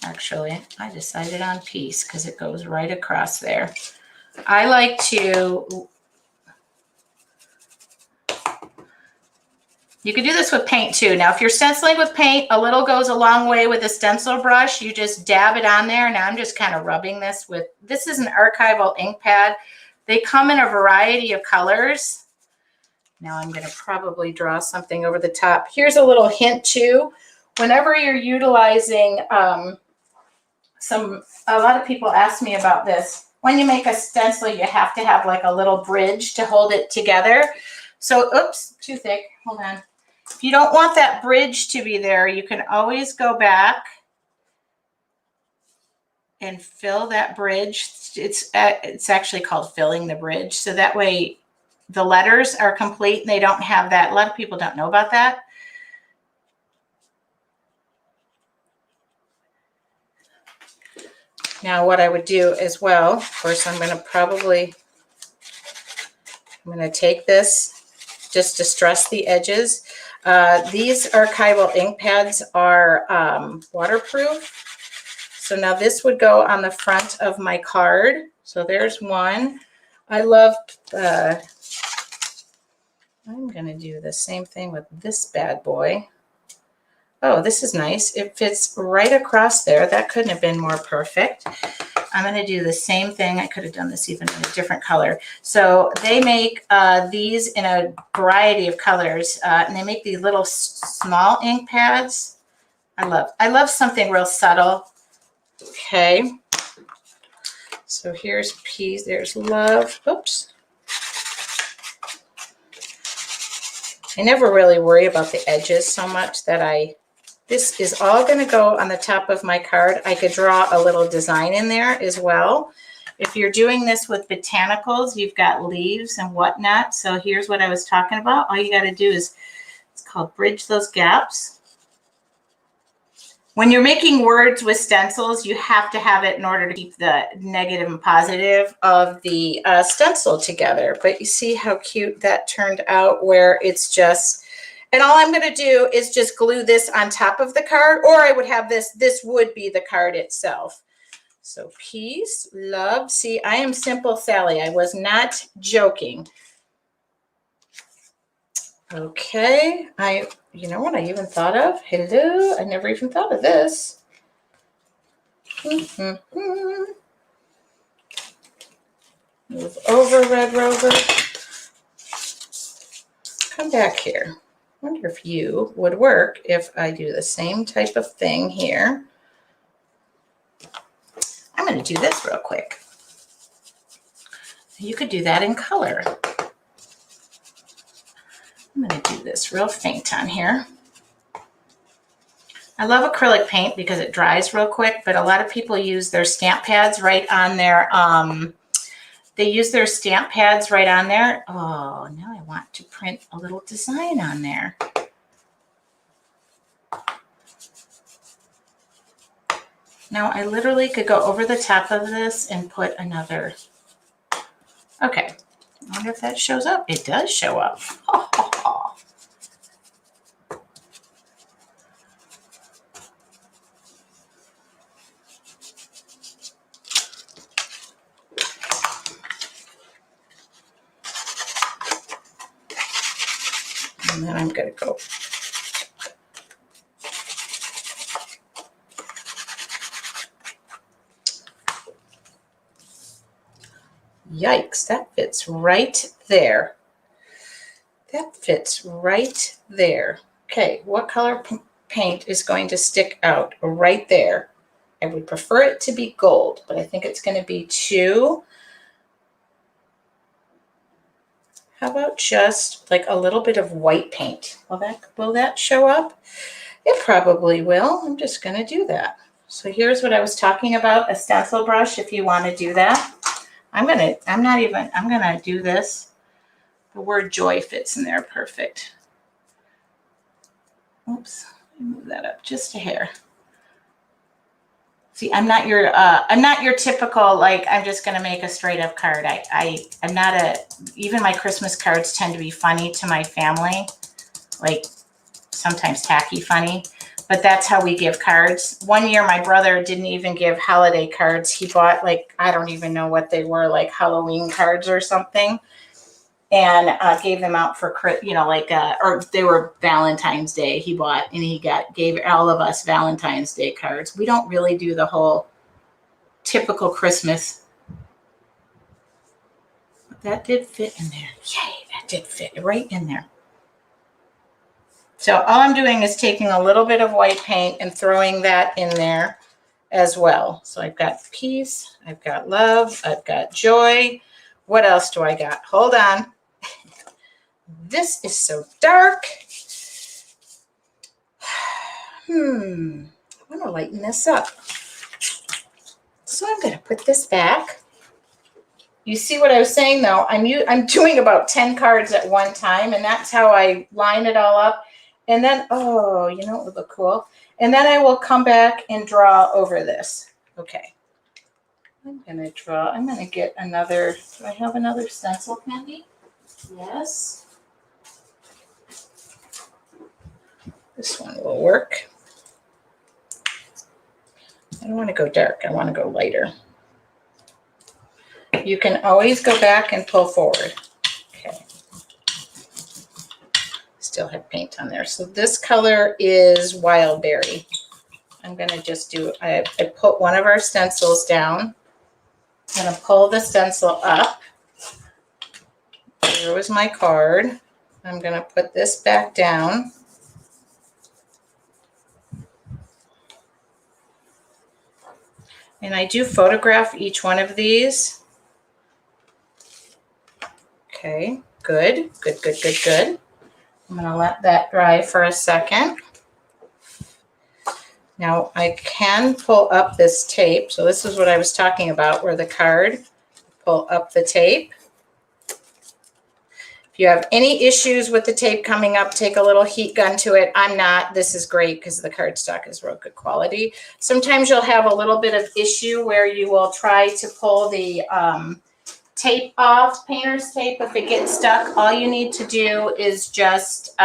Actually, I decided on peace because it goes right across there. I like to, you can do this with paint too. Now, if you're stenciling with paint, a little goes a long way with a stencil brush. You just dab it on there. Now I'm just kind of rubbing this with, this is an archival ink pad. They come in a variety of colors. Now I'm going to probably draw something over the top. Here's a little hint too. Whenever you're utilizing a lot of people ask me about this. When you make a stencil, you have to have like a little bridge to hold it together. So, oops, too thick. Hold on. If you don't want that bridge to be there, you can always go back and fill that bridge. It's actually called filling the bridge. So that way the letters are complete and they don't have that. A lot of people don't know about that. Now what I would do as well, of course, I'm going to take this just to stress the edges. These archival ink pads are waterproof. So now this would go on the front of my card. So there's one. I love, I'm going to do the same thing with this bad boy. Oh, this is nice. It fits right across there. That couldn't have been more perfect. I'm going to do the same thing. I could have done this even in a different color. So they make these in a variety of colors, and they make these little small ink pads. I love something real subtle. Okay. So here's peace. There's love. Oops. I never really worry about the edges so much that this is all going to go on the top of my card. I could draw a little design in there as well. If you're doing this with botanicals, you've got leaves and whatnot. So here's what I was talking about. All you got to do is, it's called bridge those gaps. When you're making words with stencils, you have to have it in order to keep the negative and positive of the stencil together. But you see how cute that turned out, where it's just, and all I'm going to do is just glue this on top of the card, or I would have this would be the card itself. So peace, love. See, I am Simple Sally. I was not joking. Okay, you know what I even thought of? Hello, I never even thought of this. Move over, Red Rover. Come back here. Wonder if you would work if I do the same type of thing here. I'm going to do this real quick. You could do that in color. I'm going to do this real faint on here. I love acrylic paint because it dries real quick, but a lot of people use their stamp pads right on their, they use their stamp pads right on there. Oh, now I want to print a little design on there. Now I literally could go over the top of this and put another. Okay, I wonder if that shows up. It does show up. And then I'm going to go. Yikes, that fits right there. That fits right there. Okay, what color paint is going to stick out right there? I would prefer it to be gold, but I think it's going to be too. How about just like a little bit of white paint? Will that show up? It probably will. I'm just going to do that. So here's what I was talking about, a stencil brush if you want to do that. I'm going to do this. The word joy fits in there perfect. Oops, move that up just a hair. See, I'm not your typical, like, I'm just going to make a straight up card. I'm not even my Christmas cards tend to be funny to my family, like sometimes tacky funny, but that's how we give cards. One year, my brother didn't even give holiday cards. He bought, like, I don't even know what they were, like Halloween cards or something, and gave them out for, you know, like, or they were Valentine's Day he bought, and he gave all of us Valentine's Day cards. We don't really do the whole typical Christmas. But that did fit in there. Yay, that did fit right in there. So all I'm doing is taking a little bit of white paint and throwing that in there as well. So I've got peace, I've got love, I've got joy. What else do I got? Hold on. This is so dark. I want to lighten this up. So I'm going to put this back. You see what I was saying, though? I'm doing about 10 cards at one time, and that's how I line it all up. And then, oh, you know, it would look cool. And then I will come back and draw over this. Okay. I'm going to draw. I'm going to get another. Do I have another stencil candy? Yes. This one will work. I don't want to go dark. I want to go lighter. You can always go back and pull forward. Okay. Still have paint on there. So this color is Wild Berry. I'm going to just do, I put one of our stencils down. I'm going to pull the stencil up. Here was my card. I'm going to put this back down. And I do photograph each one of these. Okay, good, good, good, good, good. I'm going to let that dry for a second. Now I can pull up this tape. So this is what I was talking about, where the card, pull up the tape. If you have any issues with the tape coming up, take a little heat gun to it. I'm not. This is great because the cardstock is real good quality. Sometimes you'll have a little bit of issue where you will try to pull the tape off, painter's tape. If it gets stuck, all you need to do is just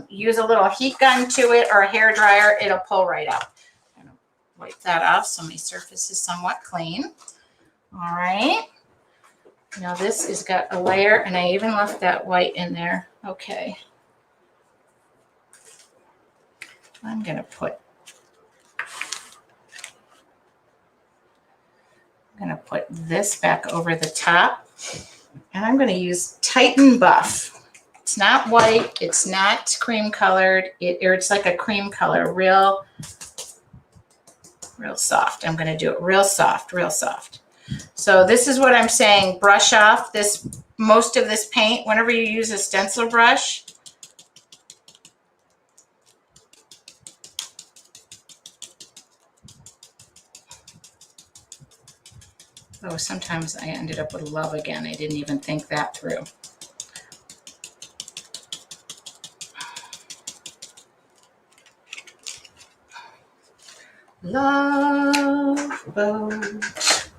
use a little heat gun to it or a hair dryer. It'll pull right out. wipe that off so my surface is somewhat clean. All right. Now this has got a layer, and I even left that white in there. Okay. I'm going to put this back over the top, and I'm going to use Titan Buff. It's not white, it's not cream colored, it's like a cream color, real soft. I'm going to do it real soft, real soft. So this is what I'm saying, brush off most of this paint whenever you use a stencil brush. Oh, sometimes I ended up with love again. I didn't even think that through. Love boat,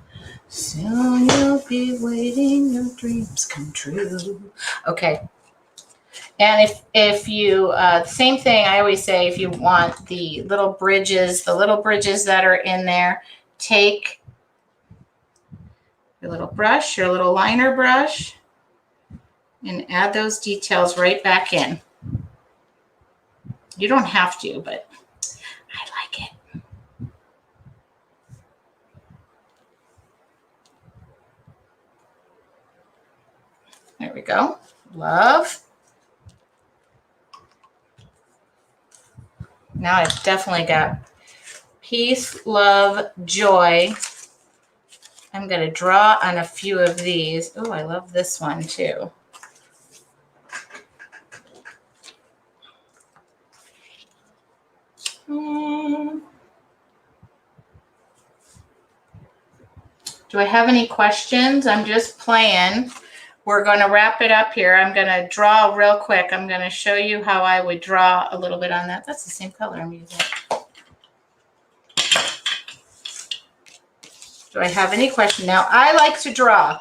soon you'll be waiting, your dreams come true. Okay. And if you, same thing I always say, if you want the little bridges that are in there, take your little brush, your little liner brush, and add those details right back in. You don't have to, but I like it. There we go. Love. Now I've definitely got peace, love, joy. I'm going to draw on a few of these. Oh, I love this one too. Do I have any questions? I'm just playing. We're going to wrap it up here. I'm going to draw real quick. I'm going to show you how I would draw a little bit on that. That's the same color I'm using. Do I have any question? Now, I like to draw.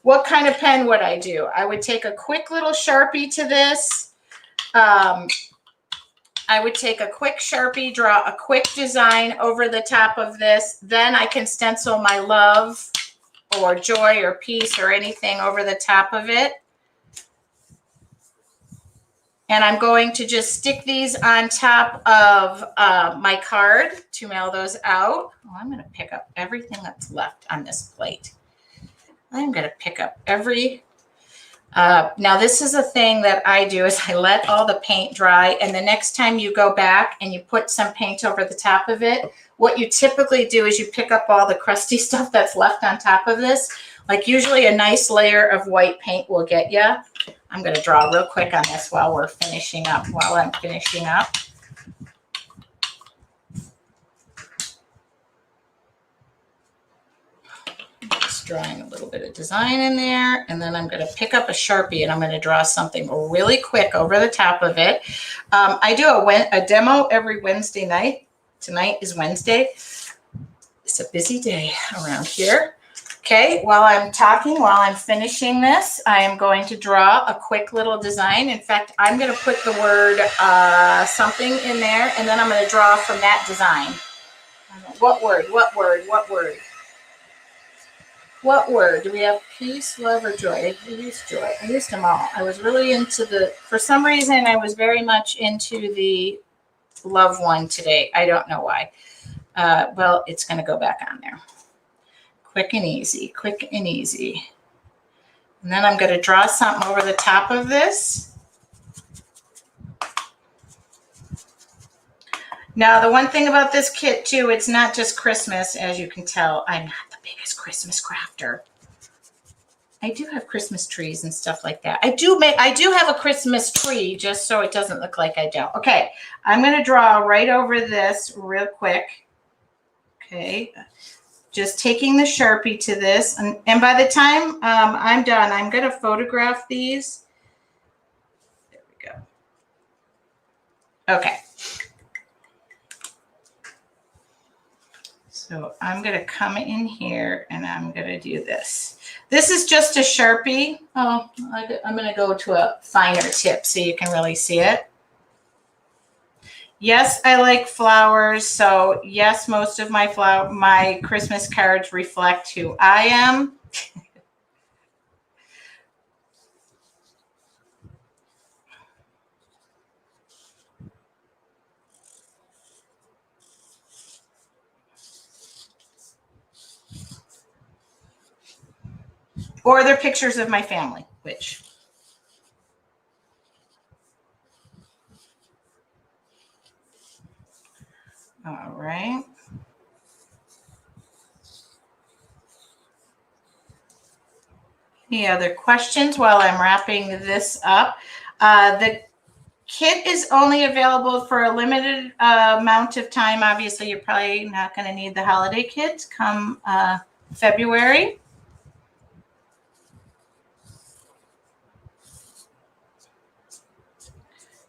What kind of pen would I do? I would take a quick little Sharpie to this. I would take a quick Sharpie, draw a quick design over the top of this. Then I can stencil my love or joy or peace or anything over the top of it. And I'm going to just stick these on top of my card to mail those out. Oh, I'm going to pick up everything that's left on this plate. I'm going to pick up every... now, this is a thing that I do is I let all the paint dry. And the next time you go back and you put some paint over the top of it, what you typically do is you pick up all the crusty stuff that's left on top of this. Like usually a nice layer of white paint will get you. I'm going to draw real quick on this while I'm finishing up. Just drawing a little bit of design in there. And then I'm going to pick up a Sharpie and I'm going to draw something really quick over the top of it. I do a demo every Wednesday night. Tonight is Wednesday. It's a busy day around here. Okay, while I'm talking, while I'm finishing this, I am going to draw a quick little design. In fact, I'm going to put the word something in there, and then I'm going to draw from that design. What word? What word? What word? What word? Do we have peace, love, or joy? I used joy. I used them all. I was really into for some reason, I was very much into the love one today. I don't know why. Well, it's going to go back on there. Quick and easy, quick and easy. And then I'm going to draw something over the top of this. Now, the one thing about this kit too, it's not just Christmas. As you can tell, I'm not the biggest Christmas crafter. I do have Christmas trees and stuff like that. I do have a Christmas tree, just so it doesn't look like I don't. Okay, I'm going to draw right over this real quick. Okay. Just taking the Sharpie to this. And by the time I'm done, I'm going to photograph these. There we go. Okay. So I'm going to come in here and I'm going to do this. This is just a Sharpie. Oh, I'm going to go to a finer tip so you can really see it. Yes, I like flowers. So yes, most of my Christmas cards reflect who I am. Or they're pictures of my family, which. All right. Any other questions while I'm wrapping this up? The kit is only available for a limited amount of time. Obviously, you're probably not going to need the holiday kit come February.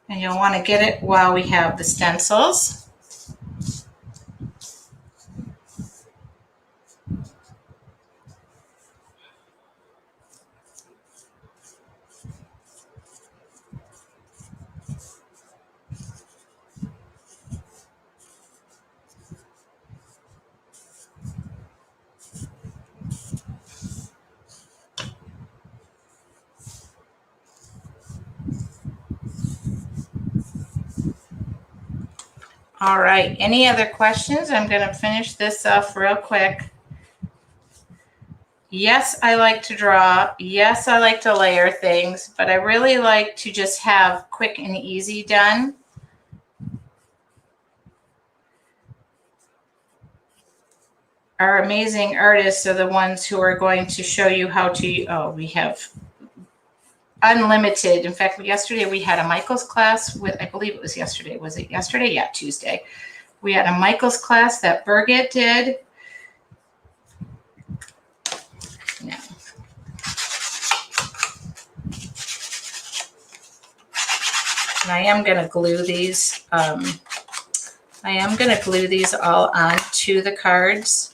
And you'll want to get it while we have the stencils. All right, any other questions? I'm going to finish this off real quick. Yes, I like to draw. Yes, I like to layer things, but I really like to just have quick and easy done. Our amazing artists are the ones who are going to show you how to, we have unlimited. In fact, yesterday we had a Michael's class with, I believe it was yesterday. Was it yesterday? Yeah, Tuesday. We had a Michael's class that Birgit did. No. And I am going to glue these. I am going to glue these all onto the cards.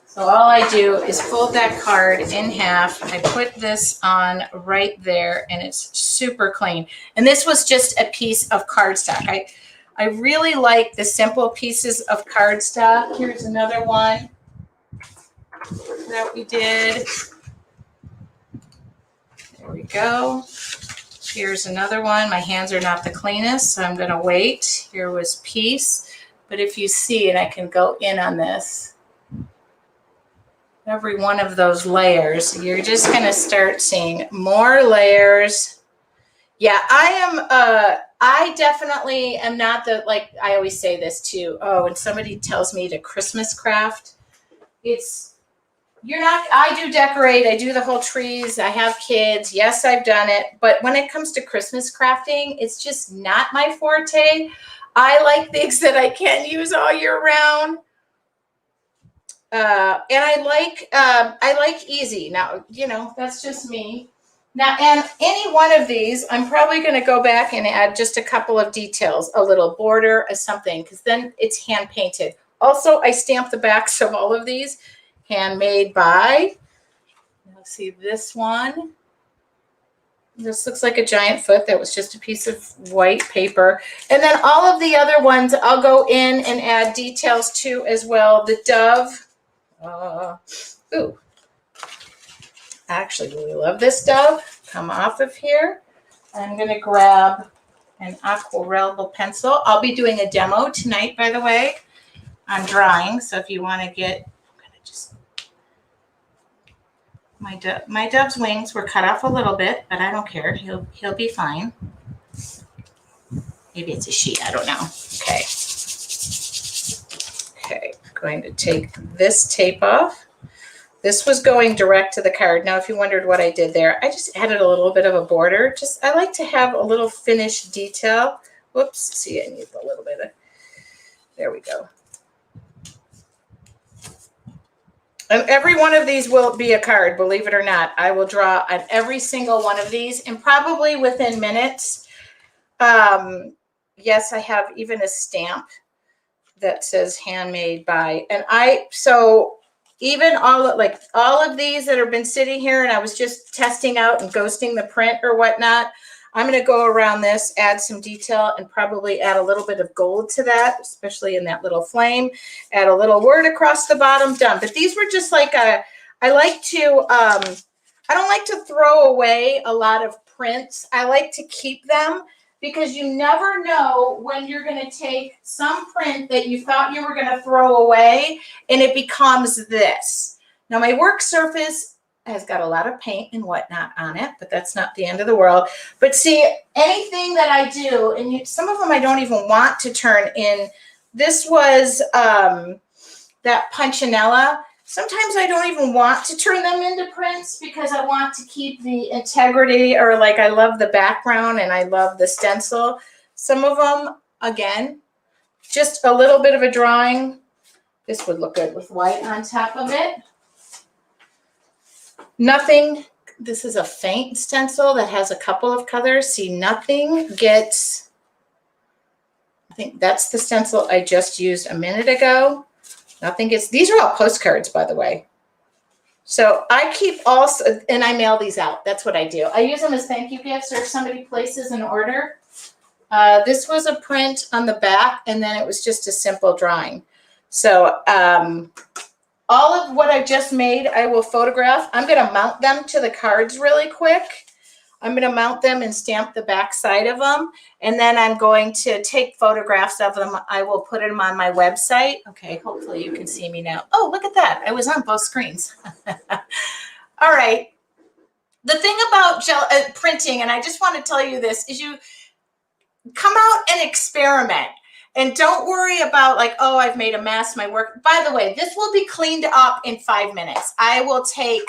So all I do is fold that card in half. I put this on right there and it's super clean. And this was just a piece of cardstock. I really like the simple pieces of cardstock. Here's another one that we did. There we go. Here's another one. My hands are not the cleanest, so I'm going to wait. Here was piece. But if you see, and I can go in on this, every one of those layers, you're just going to start seeing more layers. Yeah, I definitely am not the, like, I always say this too. Oh, when somebody tells me to Christmas craft, I do decorate. I do the whole trees. I have kids. Yes, I've done it. But when it comes to Christmas crafting, it's just not my forte. I like things that I can use all year round. And I like easy. Now, that's just me. Now, and any one of these, I'm probably going to go back and add just a couple of details, a little border or something, because then it's hand painted. Also, I stamp the backs of all of these, handmade by, let's see, this one. This looks like a giant foot. That was just a piece of white paper. And then all of the other ones, I'll go in and add details to as well. The dove. Ooh, I actually really love this dove. Come off of here. I'm going to grab an aquarelle pencil. I'll be doing a demo tonight, by the way, on drawing. So if you want to get, I'm going to just, my dove's wings were cut off a little bit, but I don't care. He'll be fine. Maybe it's a she. I don't know. Okay. Okay. I'm going to take this tape off. This was going direct to the card. Now, if you wondered what I did there, I just added a little bit of a border. I like to have a little finished detail. Whoops. See, I need a little bit of, there we go. And every one of these will be a card, believe it or not. I will draw on every single one of these and probably within minutes. Yes, I have even a stamp that says handmade by, and so Even all of these that have been sitting here and I was just testing out and ghosting the print or whatnot, I'm going to go around this, add some detail, and probably add a little bit of gold to that, especially in that little flame. Add a little word across the bottom, done. But these were just like I like to, I don't like to throw away a lot of prints. I like to keep them because you never know when you're going to take some print that you thought you were going to throw away and it becomes this. Now my work surface has got a lot of paint and whatnot on it, but that's not the end of the world. But see, anything that I do, and some of them I don't even want to turn in. This was that Punchinella. Sometimes I don't even want to turn them into prints because I want to keep the integrity, or like I love the background and I love the stencil. Some of them, again, just a little bit of a drawing. This would look good with white on top of it. Nothing, this is a faint stencil that has a couple of colors. See, nothing gets, I think that's the stencil I just used a minute ago. Nothing gets, these are all postcards, by the way. So I keep also, and I mail these out. That's what I do. I use them as thank you gifts, or if somebody places an order. This was a print on the back, and then it was just a simple drawing. So, all of what I just made, I will photograph. I'm going to mount them to the cards really quick. I'm going to mount them and stamp the back side of them. And then I'm going to take photographs of them. I will put them on my website. Okay, hopefully you can see me now. Oh, look at that. I was on both screens. All right. The thing about printing, and I just want to tell you this, is you come out and experiment. And don't worry about like, oh, I've made a mess, my work. By the way, this will be cleaned up in 5 minutes. I will take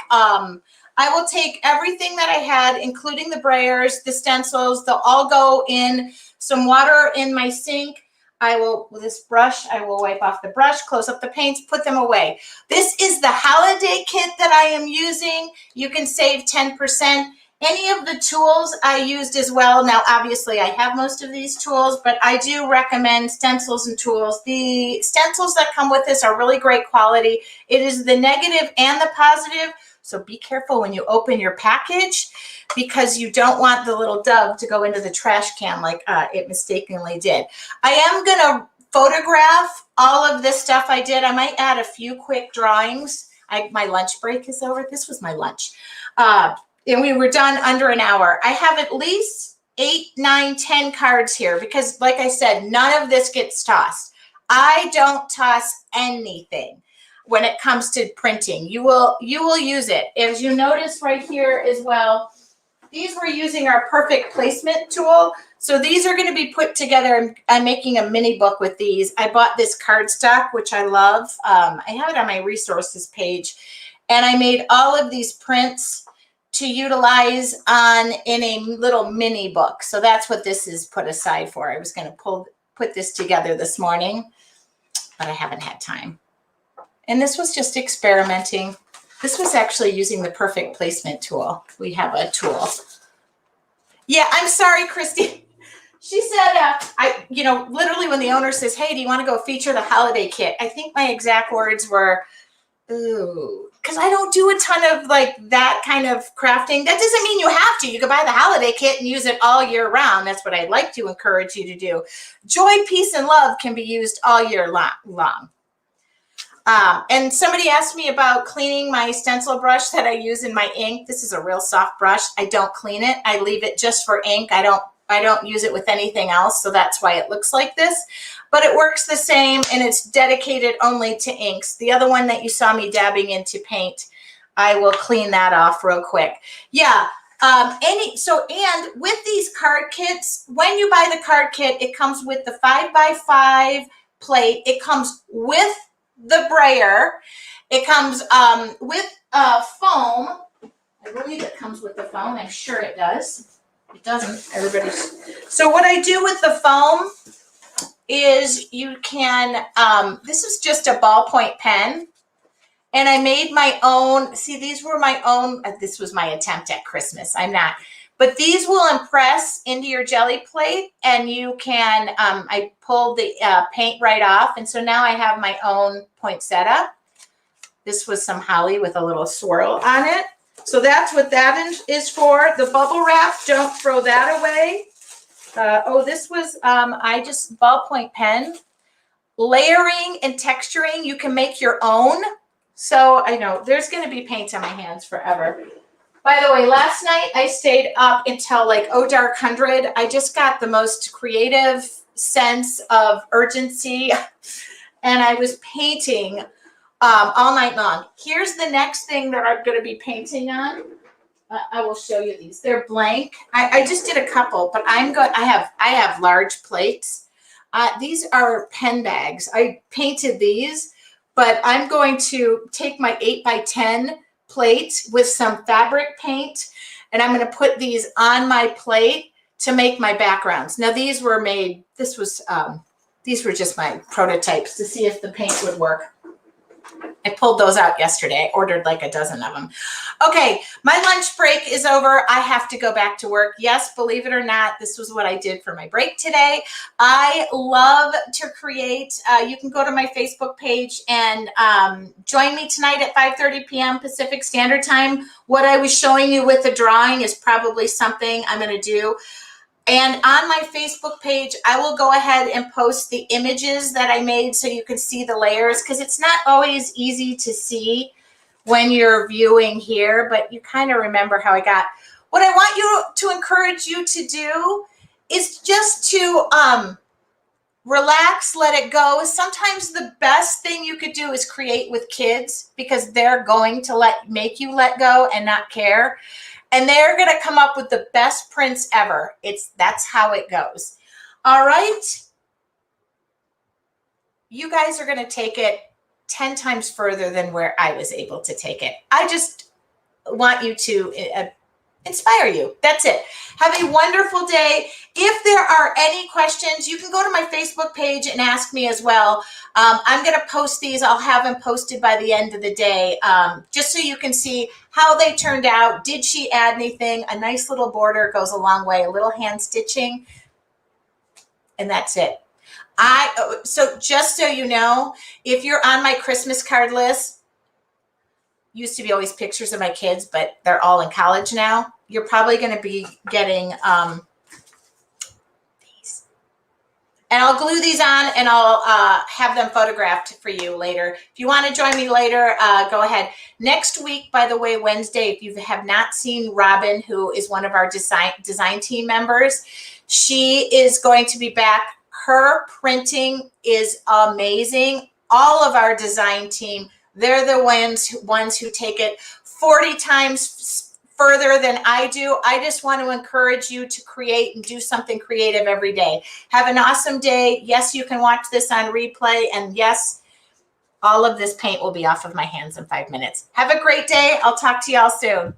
everything that I had, including the brayers, the stencils. They'll all go in some water in my sink. With this brush, I will wipe off the brush, close up the paints, put them away. This is the holiday kit that I am using. You can save 10%. Any of the tools I used as well. Now, obviously, I have most of these tools, but I do recommend stencils and tools. The stencils that come with this are really great quality. It is the negative and the positive, so be careful when you open your package because you don't want the little dove to go into the trash can like it mistakenly did. I am going to photograph all of this stuff I did. I might add a few quick drawings. My lunch break is over. This was my lunch. And we were done under an hour. I have at least 8, 9, 10 cards here because, like I said, none of this gets tossed. I don't toss anything when it comes to printing. You will use it. As you notice right here as well, these we're using our perfect placement tool. So these are going to be put together. I'm making a mini book with these. I bought this cardstock, which I love. I have it on my resources page. And I made all of these prints to utilize in a little mini book. So that's what this is put aside for. I was going to put this together this morning, but I haven't had time. And this was just experimenting. This was actually using the perfect placement tool. We have a tool. Yeah, I'm sorry, Christy. She said, literally when the owner says, hey, do you want to go feature the holiday kit? I think my exact words were, ooh, because I don't do a ton of like that kind of crafting. That doesn't mean you have to. You can buy the holiday kit and use it all year round. That's what I'd like to encourage you to do. Joy, peace, and love can be used all year long. And somebody asked me about cleaning my stencil brush that I use in my ink. This is a real soft brush. I don't clean it. I leave it just for ink. I don't use it with anything else, so that's why it looks like this. But it works the same, and it's dedicated only to inks. The other one that you saw me dabbing into paint, I will clean that off real quick. Yeah. And with these card kits, when you buy the card kit, it comes with the 5x5 plate. It comes with the brayer. It comes with foam. I believe it comes with the foam. I'm sure it does. It doesn't. So what I do with the foam is you can, this is just a ballpoint pen. And I made my own, see, these were my own, this was my attempt at Christmas. I'm not. But these will impress into your jelly plate, and you can, I pulled the paint right off. And so now I have my own poinsettia. This was some holly with a little swirl on it. So that's what that is for. The bubble wrap, don't throw that away. This was, I just ballpoint pen. Layering and texturing, you can make your own. So I know there's going to be paint on my hands forever. By the way, last night I stayed up until like dark 100. I just got the most creative sense of urgency and I was painting all night long. Here's the next thing that I'm going to be painting on. I will show you these. They're blank. I just did a couple, but I have large plates. These are pen bags. I painted these, but I'm going to take my 8x10 plate with some fabric paint, and I'm going to put these on my plate to make my backgrounds. Now these were made, these were just my prototypes to see if the paint would work. I pulled those out yesterday. I ordered like a dozen of them. Okay, my lunch break is over. I have to go back to work. Yes, believe it or not, this was what I did for my break today. I love to create. You can go to my Facebook page and join me tonight at 5:30 p.m. Pacific Standard Time. What I was showing you with the drawing is probably something I'm going to do. And on my Facebook page, I will go ahead and post the images that I made so you can see the layers, because it's not always easy to see when you're viewing here, but you kind of remember how I got. What I want you to encourage you to do is just to relax, let it go. Sometimes the best thing you could do is create with kids, because they're going to make you let go and not care. And they're going to come up with the best prints ever. That's how it goes. All right. You guys are going to take it 10 times further than where I was able to take it. I just want you to inspire you. That's it. Have a wonderful day. If there are any questions, you can go to my Facebook page and ask me as well. I'm going to post these. I'll have them posted by the end of the day, just so you can see how they turned out. Did she add anything? A nice little border goes a long way. A little hand stitching, and that's it. So just so you know, if you're on my Christmas card list, used to be always pictures of my kids, but they're all in college now. You're probably going to be getting these. And I'll glue these on and I'll have them photographed for you later. If you want to join me later, go ahead. Next week, by the way, Wednesday, if you have not seen Robin, who is one of our design team members, she is going to be back. Her printing is amazing. All of our design team, they're the ones who take it 40 times further than I do. I just want to encourage you to create and do something creative every day. Have an awesome day. Yes, you can watch this on replay. And yes, all of this paint will be off of my hands in 5 minutes. Have a great day. I'll talk to y'all soon.